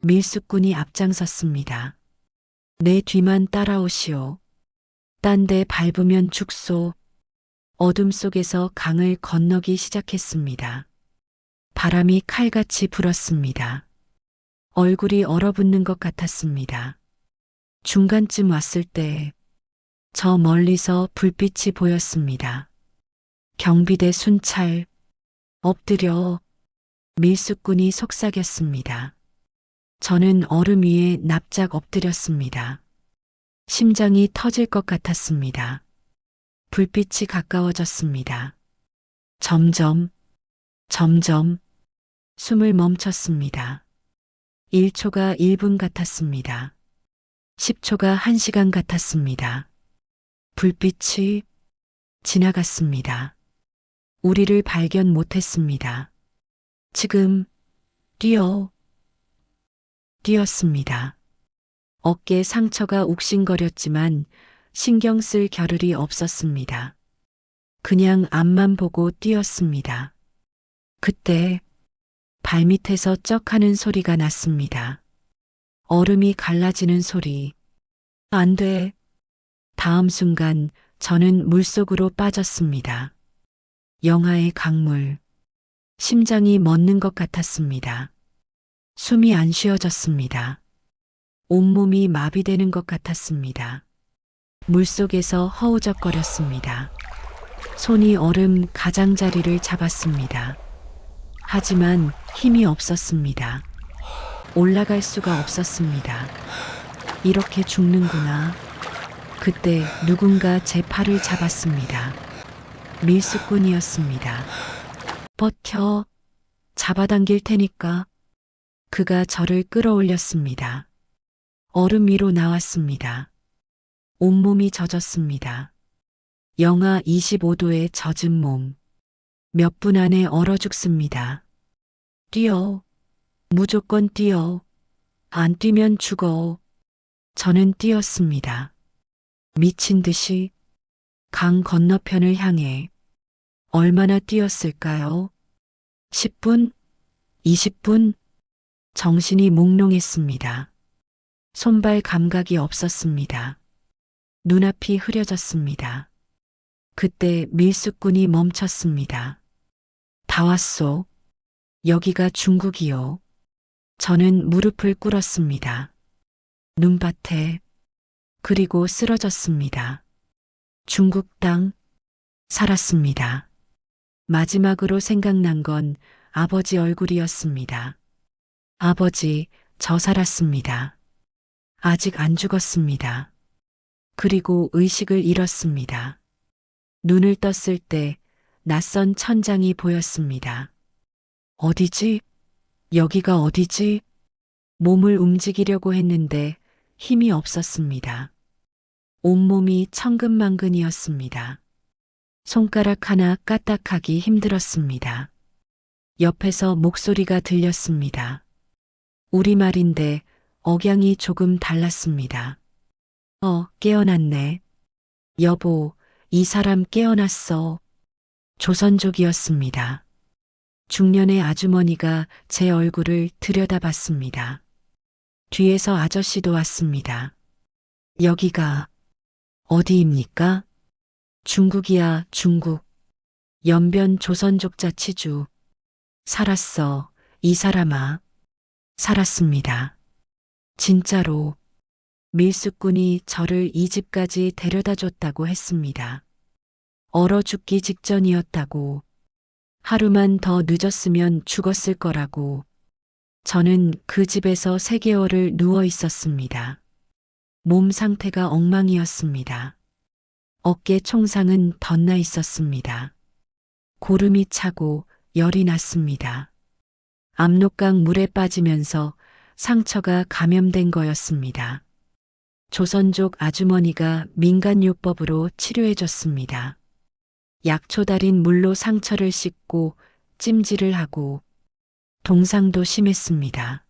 밀수꾼이 앞장섰습니다. 내 뒤만 따라오시오. 딴 데 밟으면 죽소. 어둠 속에서 강을 건너기 시작했습니다. 바람이 칼같이 불었습니다. 얼굴이 얼어붙는 것 같았습니다. 중간쯤 왔을 때 저 멀리서 불빛이 보였습니다. 경비대 순찰. 엎드려. 밀수꾼이 속삭였습니다. 저는 얼음 위에 납작 엎드렸습니다. 심장이 터질 것 같았습니다. 불빛이 가까워졌습니다. 점점 숨을 멈췄습니다. 1초가 1분 같았습니다. 10초가 1시간 같았습니다. 불빛이 지나갔습니다. 우리를 발견 못했습니다. 지금 뛰었습니다. 어깨 상처가 욱신거렸지만 신경 쓸 겨를이 없었습니다. 그냥 앞만 보고 뛰었습니다. 그때 발밑에서 쩍 하는 소리가 났습니다. 얼음이 갈라지는 소리. 안 돼. 다음 순간 저는 물속으로 빠졌습니다. 영하의 강물. 심장이 멎는 것 같았습니다. 숨이 안 쉬어졌습니다. 온몸이 마비되는 것 같았습니다. 물속에서 허우적거렸습니다. 손이 얼음 가장자리를 잡았습니다. 하지만 힘이 없었습니다. 올라갈 수가 없었습니다. 이렇게 죽는구나. 그때 누군가 제 팔을 잡았습니다. 밀수꾼이었습니다. 버텨. 잡아당길 테니까. 그가 저를 끌어올렸습니다. 얼음 위로 나왔습니다. 온몸이 젖었습니다. 영하 25도의 젖은 몸. 몇 분 안에 얼어 죽습니다. 뛰어. 무조건 뛰어. 안 뛰면 죽어. 저는 뛰었습니다. 미친 듯이 강 건너편을 향해. 얼마나 뛰었을까요? 10분? 20분? 정신이 몽롱했습니다. 손발 감각이 없었습니다. 눈앞이 흐려졌습니다. 그때 밀수꾼이 멈췄습니다. 다 왔소. 여기가 중국이요. 저는 무릎을 꿇었습니다. 눈밭에. 그리고 쓰러졌습니다. 중국 땅. 살았습니다. 마지막으로 생각난 건 아버지 얼굴이었습니다. 아버지, 저 살았습니다. 아직 안 죽었습니다. 그리고 의식을 잃었습니다. 눈을 떴을 때 낯선 천장이 보였습니다. 어디지? 여기가 어디지? 몸을 움직이려고 했는데 힘이 없었습니다. 온몸이 천근만근이었습니다. 손가락 하나 까딱하기 힘들었습니다. 옆에서 목소리가 들렸습니다. 우리말인데 억양이 조금 달랐습니다. 깨어났네. 여보, 이 사람 깨어났어. 조선족이었습니다. 중년의 아주머니가 제 얼굴을 들여다봤습니다. 뒤에서 아저씨도 왔습니다. 여기가 어디입니까? 중국이야, 중국. 연변 조선족 자치주. 살았어, 이 사람아. 살았습니다. 진짜로. 밀수꾼이 저를 이 집까지 데려다 줬다고 했습니다. 얼어 죽기 직전이었다고. 하루만 더 늦었으면 죽었을 거라고. 저는 그 집에서 3개월을 누워 있었습니다. 몸 상태가 엉망이었습니다. 어깨 총상은 덧나 있었습니다. 고름이 차고 열이 났습니다. 압록강 물에 빠지면서 상처가 감염된 거였습니다. 조선족 아주머니가 민간요법으로 치료해줬습니다. 약초 달인 물로 상처를 씻고 찜질을 하고 동상도 심했습니다.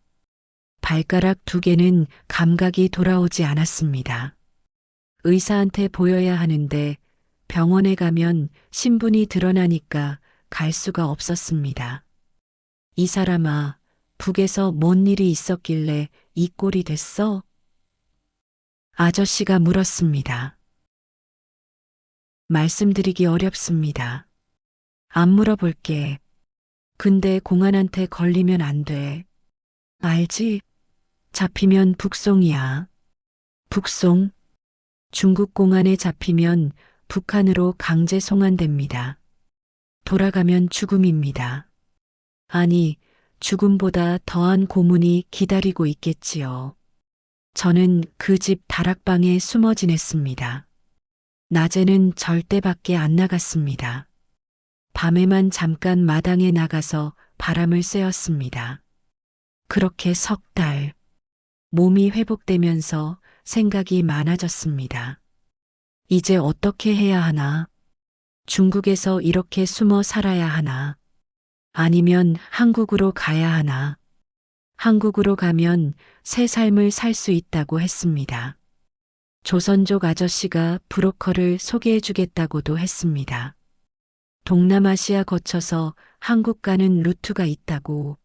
발가락 2개는 감각이 돌아오지 않았습니다. 의사한테 보여야 하는데 병원에 가면 신분이 드러나니까 갈 수가 없었습니다. 이 사람아, 북에서 뭔 일이 있었길래 이 꼴이 됐어? 아저씨가 물었습니다. 말씀드리기 어렵습니다. 안 물어볼게. 근데 공안한테 걸리면 안 돼. 알지? 잡히면 북송이야. 북송? 중국 공안에 잡히면 북한으로 강제 송환됩니다. 돌아가면 죽음입니다. 아니, 죽음보다 더한 고문이 기다리고 있겠지요. 저는 그 집 다락방에 숨어 지냈습니다. 낮에는 절대 밖에 안 나갔습니다. 밤에만 잠깐 마당에 나가서 바람을 쐬었습니다. 그렇게 3달. 몸이 회복되면서 생각이 많아졌습니다. 이제 어떻게 해야 하나? 중국에서 이렇게 숨어 살아야 하나? 아니면 한국으로 가야 하나? 한국으로 가면 새 삶을 살 수 있다고 했습니다. 조선족 아저씨가 브로커를 소개해 주겠다고도 했습니다. 동남아시아 거쳐서 한국 가는 루트가 있다고.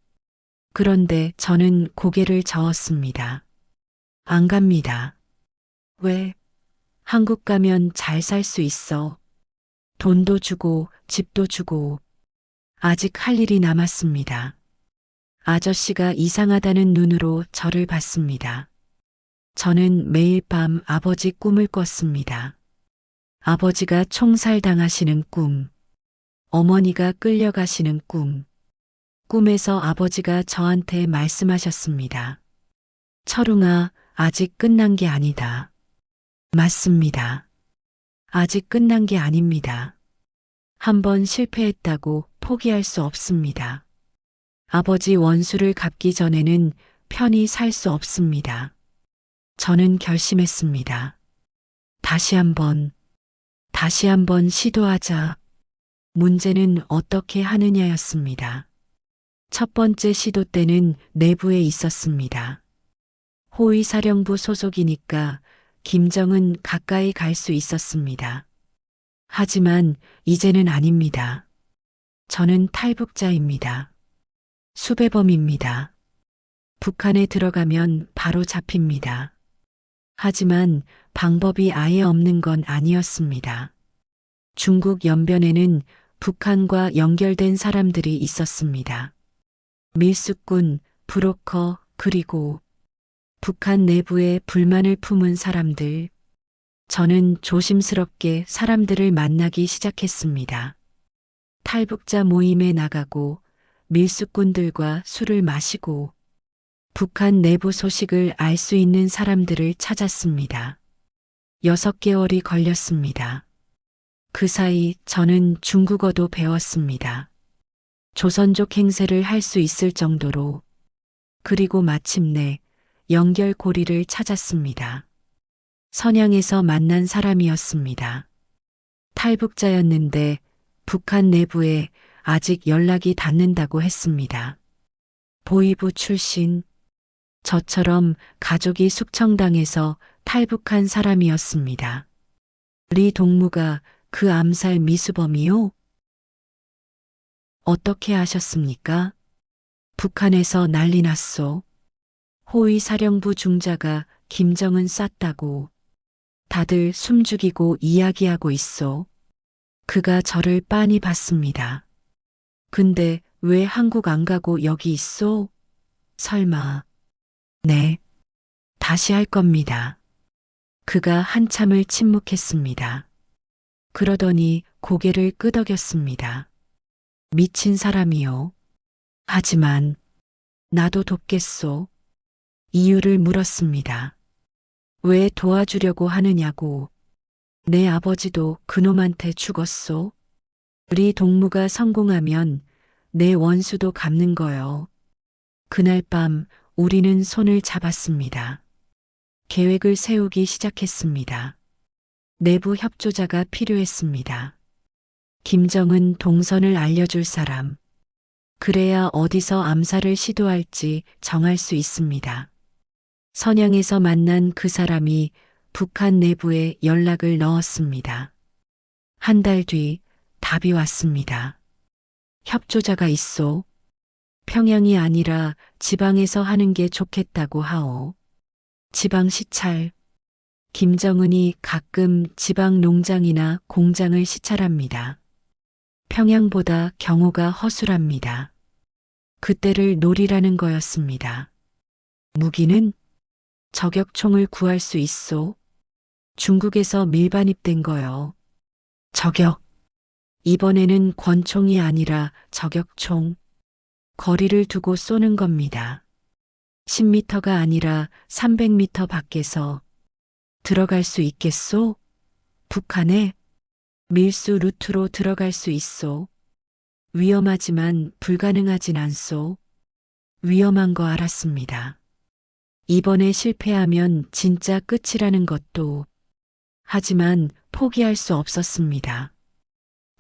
그런데 저는 고개를 저었습니다. 안 갑니다. 왜? 한국 가면 잘 살 수 있어. 돈도 주고 집도 주고. 아직 할 일이 남았습니다. 아저씨가 이상하다는 눈으로 저를 봤습니다. 저는 매일 밤 아버지 꿈을 꿨습니다. 아버지가 총살당하시는 꿈. 어머니가 끌려가시는 꿈. 꿈에서 아버지가 저한테 말씀하셨습니다. 철웅아, 아직 끝난 게 아니다. 맞습니다. 아직 끝난 게 아닙니다. 한번 실패했다고 포기할 수 없습니다. 아버지 원수를 갚기 전에는 편히 살 수 없습니다. 저는 결심했습니다. 다시 한번 시도하자. 문제는 어떻게 하느냐였습니다. 첫 번째 시도 때는 내부에 있었습니다. 호위사령부 소속이니까 김정은 가까이 갈 수 있었습니다. 하지만 이제는 아닙니다. 저는 탈북자입니다. 수배범입니다. 북한에 들어가면 바로 잡힙니다. 하지만 방법이 아예 없는 건 아니었습니다. 중국 연변에는 북한과 연결된 사람들이 있었습니다. 밀수꾼, 브로커, 그리고 북한 내부에 불만을 품은 사람들. 저는 조심스럽게 사람들을 만나기 시작했습니다. 탈북자 모임에 나가고 밀수꾼들과 술을 마시고 북한 내부 소식을 알 수 있는 사람들을 찾았습니다. 6개월이 걸렸습니다. 그 사이 저는 중국어도 배웠습니다. 조선족 행세를 할 수 있을 정도로. 그리고 마침내 연결고리를 찾았습니다. 선양에서 만난 사람이었습니다. 탈북자였는데 북한 내부에 아직 연락이 닿는다고 했습니다. 보위부 출신. 저처럼 가족이 숙청당해서 탈북한 사람이었습니다. 리 동무가 그 암살 미수범이요? 어떻게 아셨습니까? 북한에서 난리 났소. 호위사령부 중자가 김정은 쐈다고. 다들 숨죽이고 이야기하고 있어. 그가 저를 빤히 봤습니다. 근데 왜 한국 안 가고 여기 있어? 설마. 네. 다시 할 겁니다. 그가 한참을 침묵했습니다. 그러더니 고개를 끄덕였습니다. 미친 사람이요. 하지만 나도 돕겠소. 이유를 물었습니다. 왜 도와주려고 하느냐고. 내 아버지도 그놈한테 죽었소. 리 동무가 성공하면 내 원수도 갚는 거요. 그날 밤 우리는 손을 잡았습니다. 계획을 세우기 시작했습니다. 내부 협조자가 필요했습니다. 김정은 동선을 알려줄 사람. 그래야 어디서 암살을 시도할지 정할 수 있습니다. 선양에서 만난 그 사람이 북한 내부에 연락을 넣었습니다. 한 달 뒤 답이 왔습니다. 협조자가 있소. 평양이 아니라 지방에서 하는 게 좋겠다고 하오. 지방 시찰. 김정은이 가끔 지방 농장이나 공장을 시찰합니다. 평양보다 경호가 허술합니다. 그때를 노리라는 거였습니다. 무기는? 저격총을 구할 수 있소. 중국에서 밀반입된 거요. 저격. 이번에는 권총이 아니라 저격총. 거리를 두고 쏘는 겁니다. 10m가 아니라 300m 밖에서. 들어갈 수 있겠소? 북한에? 밀수 루트로 들어갈 수 있소. 위험하지만 불가능하진 않소. 위험한 거 알았습니다. 이번에 실패하면 진짜 끝이라는 것도. 하지만 포기할 수 없었습니다.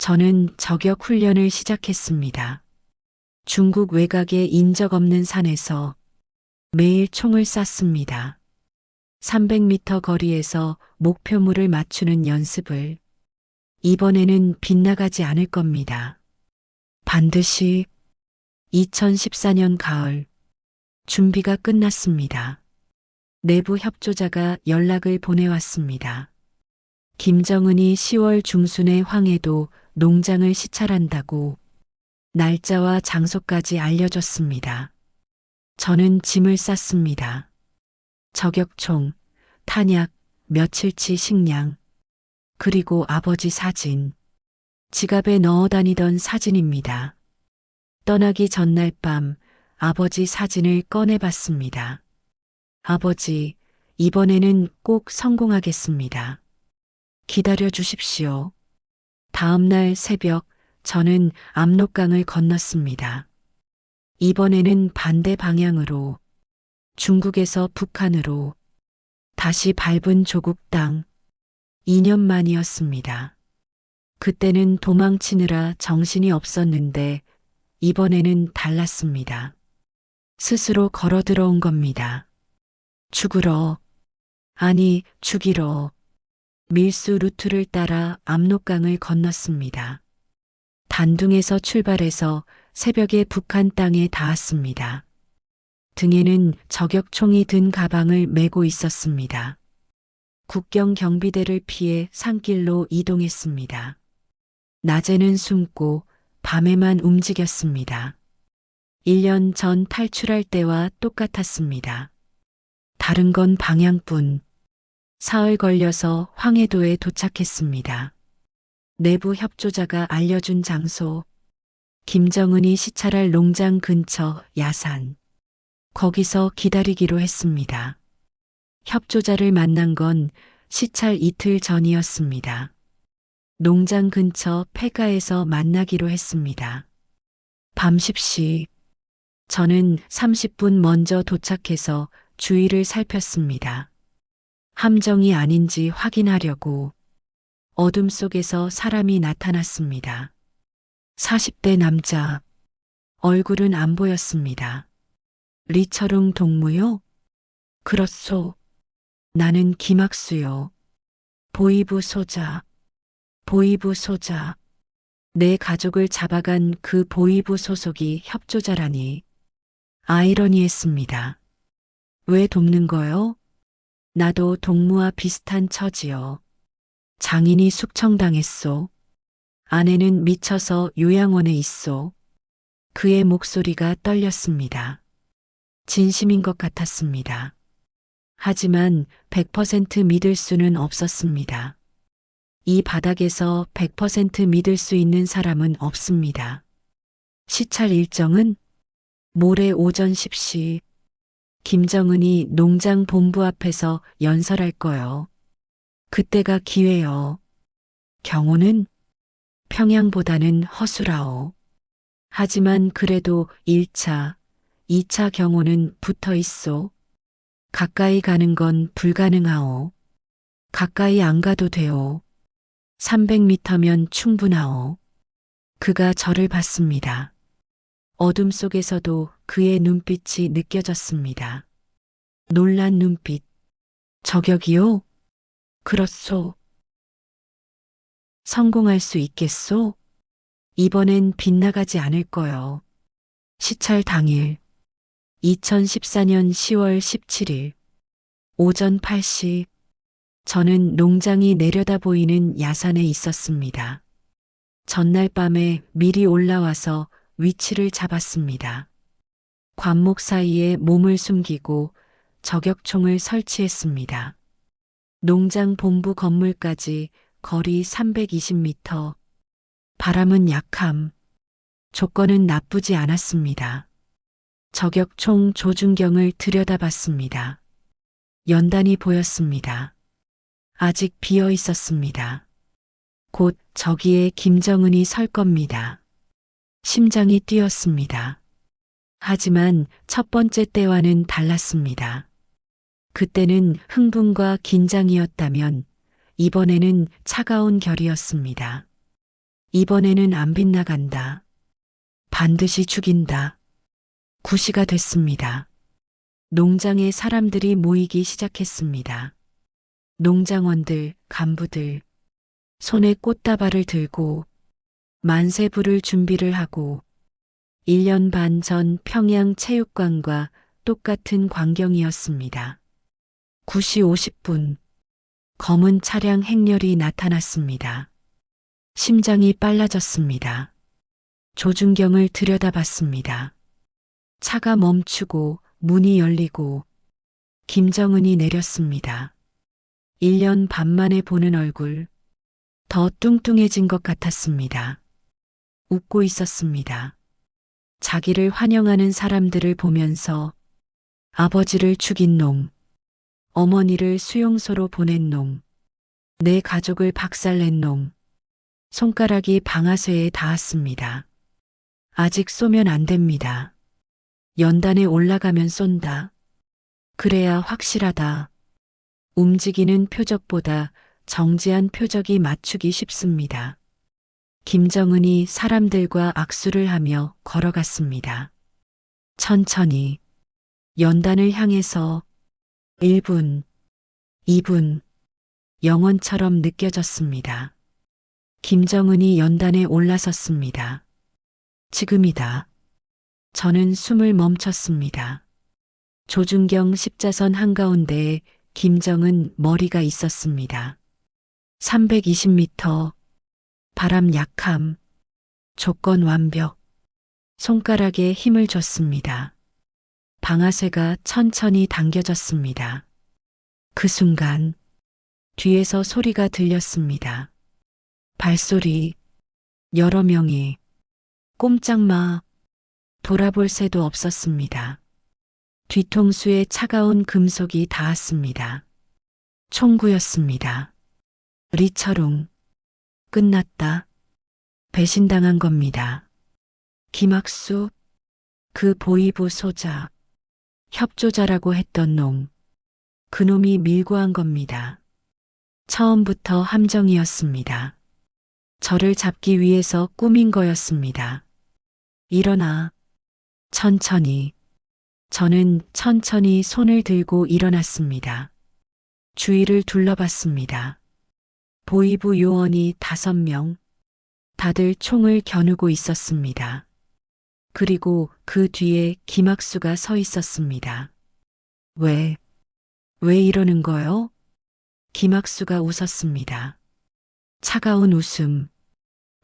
저는 저격 훈련을 시작했습니다. 중국 외곽의 인적 없는 산에서 매일 총을 쐈습니다. 300m 거리에서 목표물을 맞추는 연습을. 이번에는 빗나가지 않을 겁니다. 반드시. 2014년 가을. 준비가 끝났습니다. 내부 협조자가 연락을 보내왔습니다. 김정은이 10월 중순에 황해도 농장을 시찰한다고 날짜와 장소까지 알려줬습니다. 저는 짐을 쌌습니다. 저격총, 탄약, 며칠치 식량, 그리고 아버지 사진. 지갑에 넣어 다니던 사진입니다. 떠나기 전날 밤 아버지 사진을 꺼내봤습니다. 아버지, 이번에는 꼭 성공하겠습니다. 기다려 주십시오. 다음 날 새벽 저는 압록강을 건넜습니다. 이번에는 반대 방향으로, 중국에서 북한으로, 다시 밟은 조국 땅. 2년 만이었습니다. 그때는 도망치느라 정신이 없었는데 이번에는 달랐습니다. 스스로 걸어 들어온 겁니다. 죽으러, 아니 죽이러. 밀수 루트를 따라 압록강을 건넜습니다. 단둥에서 출발해서 새벽에 북한 땅에 닿았습니다. 등에는 저격총이 든 가방을 메고 있었습니다. 국경 경비대를 피해 산길로 이동했습니다. 낮에는 숨고 밤에만 움직였습니다. 1년 전 탈출할 때와 똑같았습니다. 다른 건 방향뿐. 사흘 걸려서 황해도에 도착했습니다. 내부 협조자가 알려준 장소. 김정은이 시찰할 농장 근처 야산. 거기서 기다리기로 했습니다. 협조자를 만난 건 시찰 이틀 전이었습니다. 농장 근처 폐가에서 만나기로 했습니다. 밤 10시. 저는 30분 먼저 도착해서 주위를 살폈습니다. 함정이 아닌지 확인하려고. 어둠 속에서 사람이 나타났습니다. 40대 남자. 얼굴은 안 보였습니다. 리철웅 동무요? 그렇소. 나는 김학수요. 보이부 소자. 보이부 소자. 내 가족을 잡아간 그 보이부 소속이 협조자라니. 아이러니했습니다. 왜 돕는 거요? 나도 동무와 비슷한 처지요. 장인이 숙청당했소. 아내는 미쳐서 요양원에 있소. 그의 목소리가 떨렸습니다. 진심인 것 같았습니다. 하지만 100% 믿을 수는 없었습니다. 이 바닥에서 100% 믿을 수 있는 사람은 없습니다. 시찰 일정은 모레 오전 10시. 김정은이 농장 본부 앞에서 연설할 거요. 그때가 기회요. 경호는 평양보다는 허술하오. 하지만 그래도 1차, 2차 경호는 붙어 있소. 가까이 가는 건 불가능하오. 가까이 안 가도 돼오. 300m면 충분하오. 그가 저를 봤습니다. 어둠 속에서도 그의 눈빛이 느껴졌습니다. 놀란 눈빛. 저격이요? 그렇소. 성공할 수 있겠소? 이번엔 빗나가지 않을 거요. 시찰 당일. 2014년 10월 17일. 오전 8시. 저는 농장이 내려다 보이는 야산에 있었습니다. 전날 밤에 미리 올라와서 위치를 잡았습니다. 관목 사이에 몸을 숨기고 저격총을 설치했습니다. 농장 본부 건물까지 거리 320m. 바람은 약함. 조건은 나쁘지 않았습니다. 저격총 조준경을 들여다봤습니다. 연단이 보였습니다. 아직 비어 있었습니다. 곧 저기에 김정은이 설 겁니다. 심장이 뛰었습니다. 하지만 첫 번째 때와는 달랐습니다. 그때는 흥분과 긴장이었다면 이번에는 차가운 결이었습니다. 이번에는 안 빗나간다. 반드시 죽인다. 9시가 됐습니다. 농장에 사람들이 모이기 시작했습니다. 농장원들, 간부들, 손에 꽃다발을 들고 만세 부를 준비를 하고 1년 반 전 평양 체육관과 똑같은 광경이었습니다. 9시 50분 검은 차량 행렬이 나타났습니다. 심장이 빨라졌습니다. 조준경을 들여다봤습니다. 차가 멈추고 문이 열리고 김정은이 내렸습니다. 1년 반 만에 보는 얼굴, 더 뚱뚱해진 것 같았습니다. 웃고 있었습니다. 자기를 환영하는 사람들을 보면서 아버지를 죽인 놈, 어머니를 수용소로 보낸 놈, 내 가족을 박살낸 놈, 손가락이 방아쇠에 닿았습니다. 아직 쏘면 안 됩니다. 연단에 올라가면 쏜다. 그래야 확실하다. 움직이는 표적보다 정지한 표적이 맞추기 쉽습니다. 김정은이 사람들과 악수를 하며 걸어갔습니다. 천천히 연단을 향해서 1분, 2분, 영원처럼 느껴졌습니다. 김정은이 연단에 올라섰습니다. 지금이다. 저는 숨을 멈췄습니다. 조준경 십자선 한가운데에 김정은 머리가 있었습니다. 320m, 바람 약함, 조건 완벽, 손가락에 힘을 줬습니다. 방아쇠가 천천히 당겨졌습니다. 그 순간 뒤에서 소리가 들렸습니다. 발소리, 여러 명이 꼼짝 마, 돌아볼 새도 없었습니다. 뒤통수에 차가운 금속이 닿았습니다. 총구였습니다. 리처룽, 끝났다. 배신당한 겁니다. 김학수, 그 보이부 소자, 협조자라고 했던 놈, 그놈이 밀고 한 겁니다. 처음부터 함정이었습니다. 저를 잡기 위해서 꾸민 거였습니다. 일어나. 천천히. 저는 천천히 손을 들고 일어났습니다. 주위를 둘러봤습니다. 보이부 요원이 5명, 다들 총을 겨누고 있었습니다. 그리고 그 뒤에 김학수가 서 있었습니다. 왜 이러는 거요? 김학수가 웃었습니다. 차가운 웃음.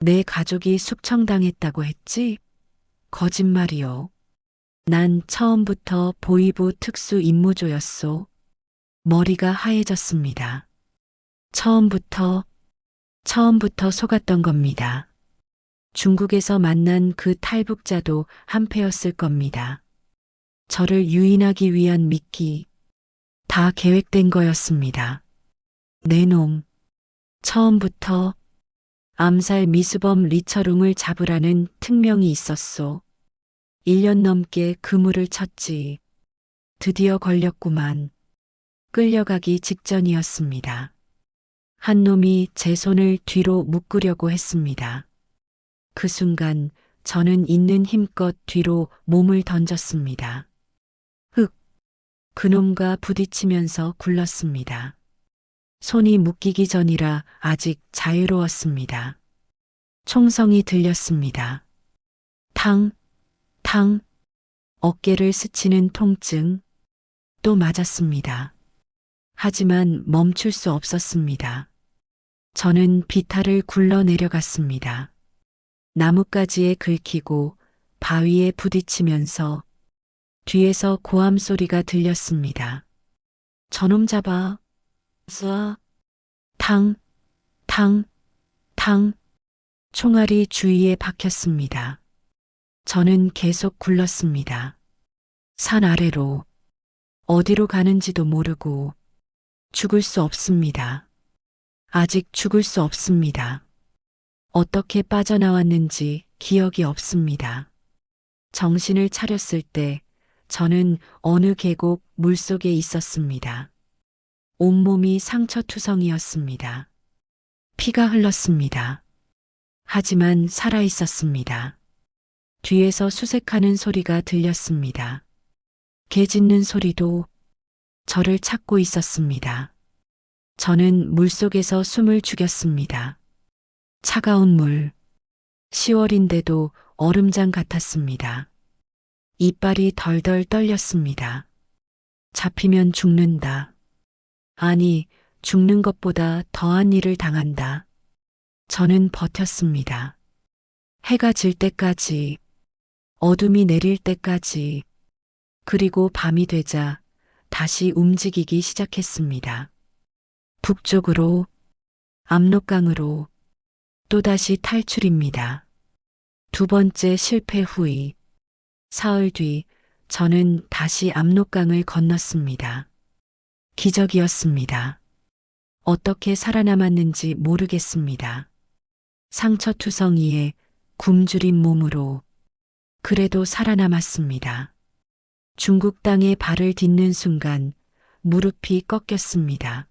내 가족이 숙청당했다고 했지? 거짓말이요. 난 처음부터 보이부 특수 임무조였소. 머리가 하얘졌습니다. 처음부터 속았던 겁니다. 중국에서 만난 그 탈북자도 한패였을 겁니다. 저를 유인하기 위한 미끼, 다 계획된 거였습니다. 내 놈, 처음부터 암살 미수범 리처룽을 잡으라는 특명이 있었소. 1년 넘게 그물을 쳤지. 드디어 걸렸구만. 끌려가기 직전이었습니다. 한 놈이 제 손을 뒤로 묶으려고 했습니다. 그 순간 저는 있는 힘껏 뒤로 몸을 던졌습니다. 흑! 그놈과 부딪히면서 굴렀습니다. 손이 묶이기 전이라 아직 자유로웠습니다. 총성이 들렸습니다. 탕! 탕! 어깨를 스치는 통증. 또 맞았습니다. 하지만 멈출 수 없었습니다. 저는 비탈을 굴러 내려갔습니다. 나뭇가지에 긁히고 바위에 부딪히면서 뒤에서 고함 소리가 들렸습니다. 저놈 잡아. 쏴. 탕, 탕, 탕. 총알이 주위에 박혔습니다. 저는 계속 굴렀습니다. 산 아래로. 어디로 가는지도 모르고. 죽을 수 없습니다. 아직 죽을 수 없습니다. 어떻게 빠져나왔는지 기억이 없습니다. 정신을 차렸을 때 저는 어느 계곡 물속에 있었습니다. 온몸이 상처투성이었습니다. 피가 흘렀습니다. 하지만 살아 있었습니다. 뒤에서 수색하는 소리가 들렸습니다. 개 짖는 소리도 저를 찾고 있었습니다. 저는 물속에서 숨을 죽였습니다. 차가운 물, 10월인데도 얼음장 같았습니다. 이빨이 덜덜 떨렸습니다. 잡히면 죽는다. 아니, 죽는 것보다 더한 일을 당한다. 저는 버텼습니다. 해가 질 때까지, 어둠이 내릴 때까지, 그리고 밤이 되자 다시 움직이기 시작했습니다. 북쪽으로, 압록강으로, 또다시 탈출입니다. 두 번째 실패 후이, 사흘 뒤 저는 다시 압록강을 건넜습니다. 기적이었습니다. 어떻게 살아남았는지 모르겠습니다. 상처투성이에 굶주린 몸으로 그래도 살아남았습니다. 중국 땅에 발을 딛는 순간 무릎이 꺾였습니다.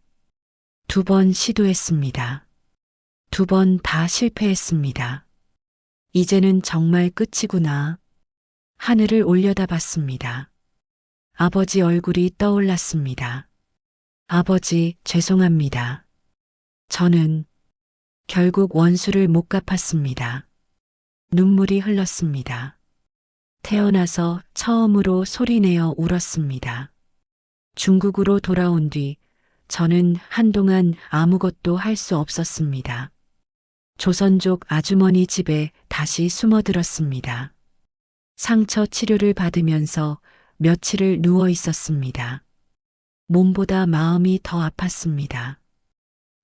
2번 시도했습니다. 2번 다 실패했습니다. 이제는 정말 끝이구나. 하늘을 올려다봤습니다. 아버지 얼굴이 떠올랐습니다. 아버지, 죄송합니다. 저는 결국 원수를 못 갚았습니다. 눈물이 흘렀습니다. 태어나서 처음으로 소리내어 울었습니다. 중국으로 돌아온 뒤 저는 한동안 아무것도 할 수 없었습니다. 조선족 아주머니 집에 다시 숨어들었습니다. 상처 치료를 받으면서 며칠을 누워 있었습니다. 몸보다 마음이 더 아팠습니다.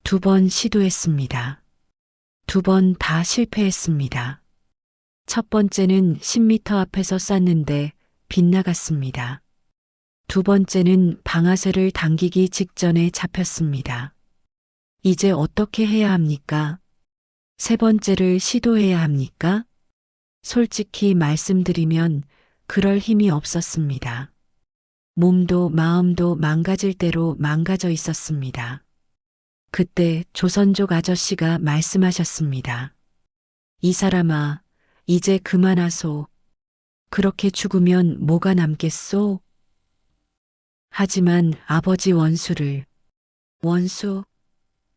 2번 시도했습니다. 2번 다 실패했습니다. 첫 번째는 10m 앞에서 쐈는데 빗나갔습니다. 두 번째는 방아쇠를 당기기 직전에 잡혔습니다. 이제 어떻게 해야 합니까? 세 번째를 시도해야 합니까? 솔직히 말씀드리면 그럴 힘이 없었습니다. 몸도 마음도 망가질 대로 망가져 있었습니다. 그때 조선족 아저씨가 말씀하셨습니다. 이 사람아, 이제 그만하소. 그렇게 죽으면 뭐가 남겠소? 하지만 아버지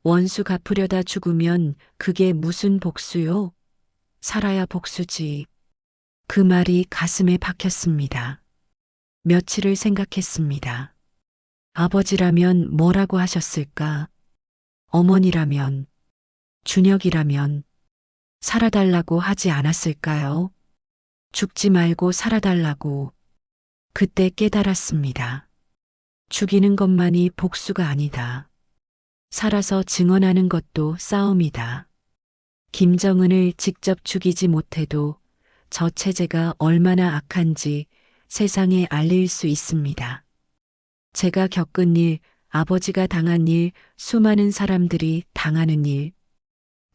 원수 갚으려다 죽으면 그게 무슨 복수요? 살아야 복수지. 그 말이 가슴에 박혔습니다. 며칠을 생각했습니다. 아버지라면 뭐라고 하셨을까? 어머니라면, 준혁이라면 살아달라고 하지 않았을까요? 죽지 말고 살아달라고. 그때 깨달았습니다. 죽이는 것만이 복수가 아니다. 살아서 증언하는 것도 싸움이다. 김정은을 직접 죽이지 못해도 저 체제가 얼마나 악한지 세상에 알릴 수 있습니다. 제가 겪은 일, 아버지가 당한 일, 수많은 사람들이 당하는 일,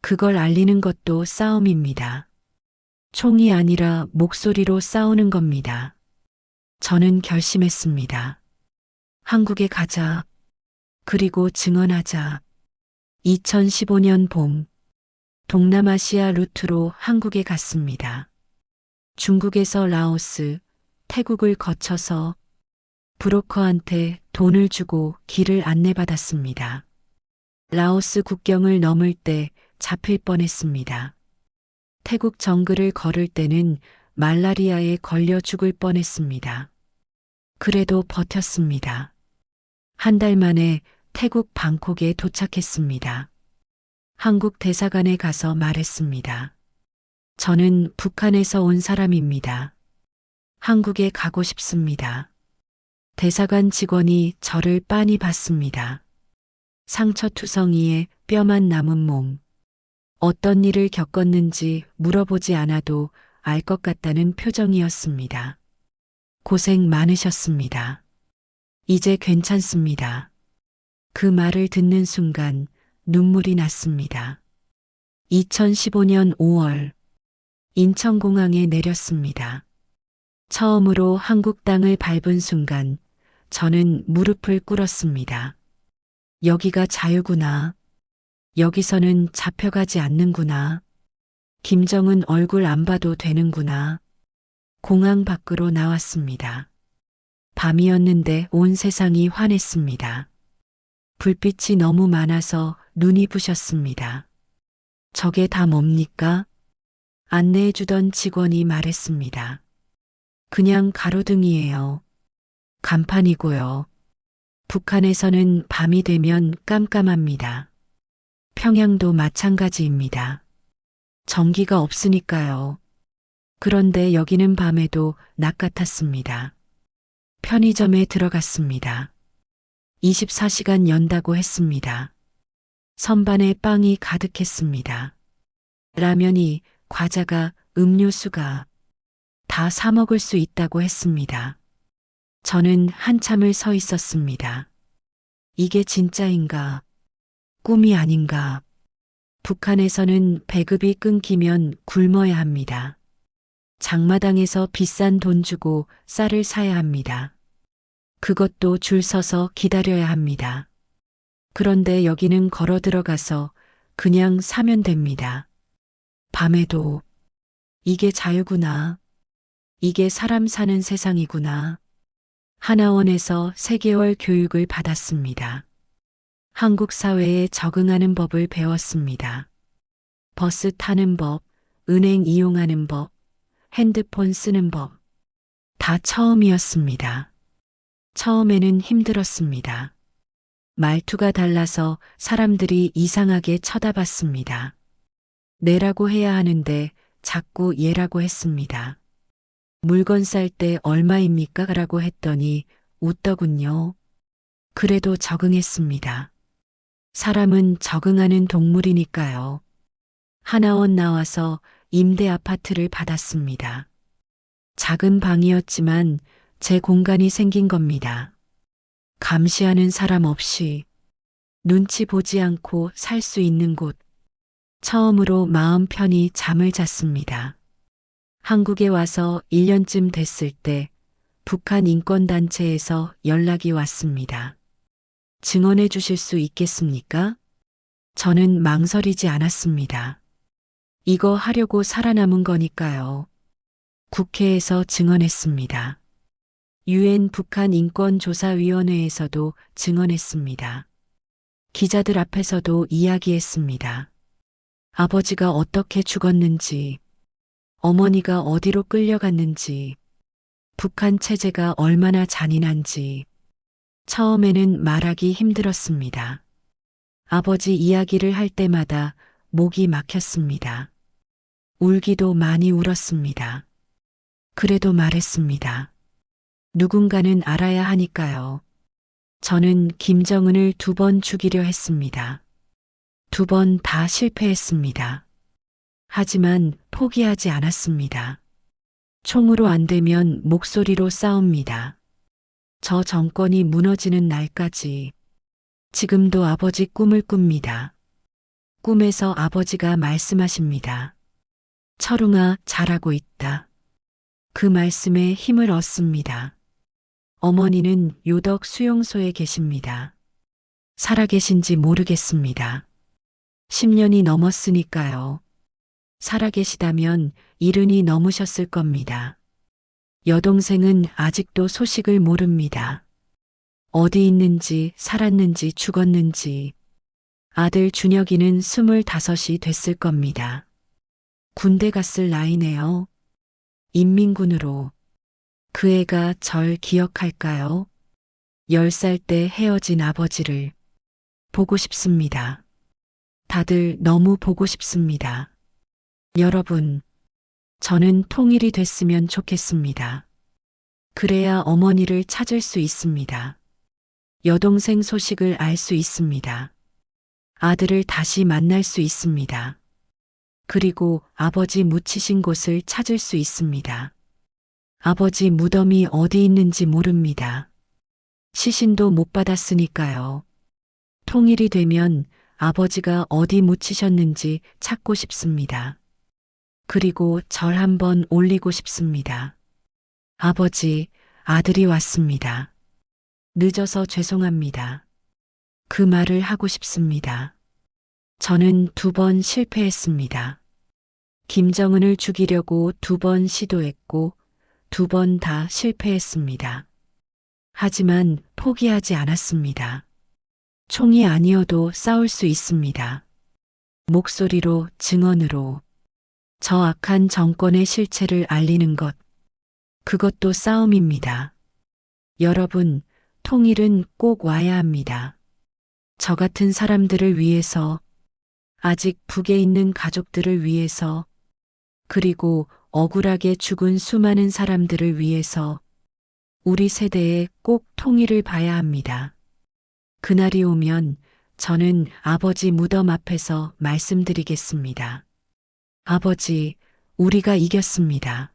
그걸 알리는 것도 싸움입니다. 총이 아니라 목소리로 싸우는 겁니다. 저는 결심했습니다. 한국에 가자. 그리고 증언하자. 2015년 봄, 동남아시아 루트로 한국에 갔습니다. 중국에서 라오스, 태국을 거쳐서 브로커한테 돈을 주고 길을 안내받았습니다. 라오스 국경을 넘을 때 잡힐 뻔했습니다. 태국 정글을 걸을 때는 말라리아에 걸려 죽을 뻔했습니다. 그래도 버텼습니다. 한 달 만에 태국 방콕에 도착했습니다. 한국 대사관에 가서 말했습니다. 저는 북한에서 온 사람입니다. 한국에 가고 싶습니다. 대사관 직원이 저를 빤히 봤습니다. 상처투성이에 뼈만 남은 몸. 어떤 일을 겪었는지 물어보지 않아도 알 것 같다는 표정이었습니다. 고생 많으셨습니다. 이제 괜찮습니다. 그 말을 듣는 순간 눈물이 났습니다. 2015년 5월 인천공항에 내렸습니다. 처음으로 한국 땅을 밟은 순간 저는 무릎을 꿇었습니다. 여기가 자유구나. 여기서는 잡혀가지 않는구나. 김정은 얼굴 안 봐도 되는구나. 공항 밖으로 나왔습니다. 밤이었는데 온 세상이 환했습니다. 불빛이 너무 많아서 눈이 부셨습니다. 저게 다 뭡니까? 안내해주던 직원이 말했습니다. 그냥 가로등이에요. 간판이고요. 북한에서는 밤이 되면 깜깜합니다. 평양도 마찬가지입니다. 전기가 없으니까요. 그런데 여기는 밤에도 낮 같았습니다. 편의점에 들어갔습니다. 24시간 연다고 했습니다. 선반에 빵이 가득했습니다. 라면이, 과자가, 음료수가 다 사 먹을 수 있다고 했습니다. 저는 한참을 서 있었습니다. 이게 진짜인가? 꿈이 아닌가? 북한에서는 배급이 끊기면 굶어야 합니다. 장마당에서 비싼 돈 주고 쌀을 사야 합니다. 그것도 줄 서서 기다려야 합니다. 그런데 여기는 걸어 들어가서 그냥 사면 됩니다. 밤에도 이게 자유구나. 이게 사람 사는 세상이구나. 하나원에서 3개월 교육을 받았습니다. 한국 사회에 적응하는 법을 배웠습니다. 버스 타는 법, 은행 이용하는 법, 핸드폰 쓰는 법. 다 처음이었습니다. 처음에는 힘들었습니다. 말투가 달라서 사람들이 이상하게 쳐다봤습니다. 내라고 해야 하는데 자꾸 얘라고 했습니다. 물건 쌀 때 얼마입니까? 라고 했더니 웃더군요. 그래도 적응했습니다. 사람은 적응하는 동물이니까요. 하나원 나와서 임대 아파트를 받았습니다. 작은 방이었지만 제 공간이 생긴 겁니다. 감시하는 사람 없이 눈치 보지 않고 살 수 있는 곳. 처음으로 마음 편히 잠을 잤습니다. 한국에 와서 1년쯤 됐을 때 북한 인권단체에서 연락이 왔습니다. 증언해 주실 수 있겠습니까? 저는 망설이지 않았습니다. 이거 하려고 살아남은 거니까요. 국회에서 증언했습니다. 유엔 북한 인권조사위원회에서도 증언했습니다. 기자들 앞에서도 이야기했습니다. 아버지가 어떻게 죽었는지, 어머니가 어디로 끌려갔는지, 북한 체제가 얼마나 잔인한지, 처음에는 말하기 힘들었습니다. 아버지 이야기를 할 때마다 목이 막혔습니다. 울기도 많이 울었습니다. 그래도 말했습니다. 누군가는 알아야 하니까요. 저는 김정은을 2번 죽이려 했습니다. 2번 다 실패했습니다. 하지만 포기하지 않았습니다. 총으로 안 되면 목소리로 싸웁니다. 저 정권이 무너지는 날까지. 지금도 아버지 꿈을 꿉니다. 꿈에서 아버지가 말씀하십니다. 철웅아, 잘하고 있다. 그 말씀에 힘을 얻습니다. 어머니는 요덕 수용소에 계십니다. 살아계신지 모르겠습니다. 10년이 넘었으니까요. 살아계시다면 70이 넘으셨을 겁니다. 여동생은 아직도 소식을 모릅니다. 어디 있는지, 살았는지, 죽었는지. 아들 준혁이는 25이 됐을 겁니다. 군대 갔을 나이네요. 인민군으로. 그 애가 절 기억할까요? 10살 때 헤어진 아버지를 보고 싶습니다. 다들 너무 보고 싶습니다. 여러분, 저는 통일이 됐으면 좋겠습니다. 그래야 어머니를 찾을 수 있습니다. 여동생 소식을 알 수 있습니다. 아들을 다시 만날 수 있습니다. 그리고 아버지 묻히신 곳을 찾을 수 있습니다. 아버지 무덤이 어디 있는지 모릅니다. 시신도 못 받았으니까요. 통일이 되면 아버지가 어디 묻히셨는지 찾고 싶습니다. 그리고 절 한번 올리고 싶습니다. 아버지, 아들이 왔습니다. 늦어서 죄송합니다. 그 말을 하고 싶습니다. 저는 2번 실패했습니다. 김정은을 죽이려고 2번 시도했고 2번 다 실패했습니다. 하지만 포기하지 않았습니다. 총이 아니어도 싸울 수 있습니다. 목소리로, 증언으로. 저 악한 정권의 실체를 알리는 것. 그것도 싸움입니다. 여러분, 통일은 꼭 와야 합니다. 저 같은 사람들을 위해서, 아직 북에 있는 가족들을 위해서, 그리고 억울하게 죽은 수많은 사람들을 위해서 우리 세대에 꼭 통일을 봐야 합니다. 그날이 오면 저는 아버지 무덤 앞에서 말씀드리겠습니다. 아버지, 우리가 이겼습니다.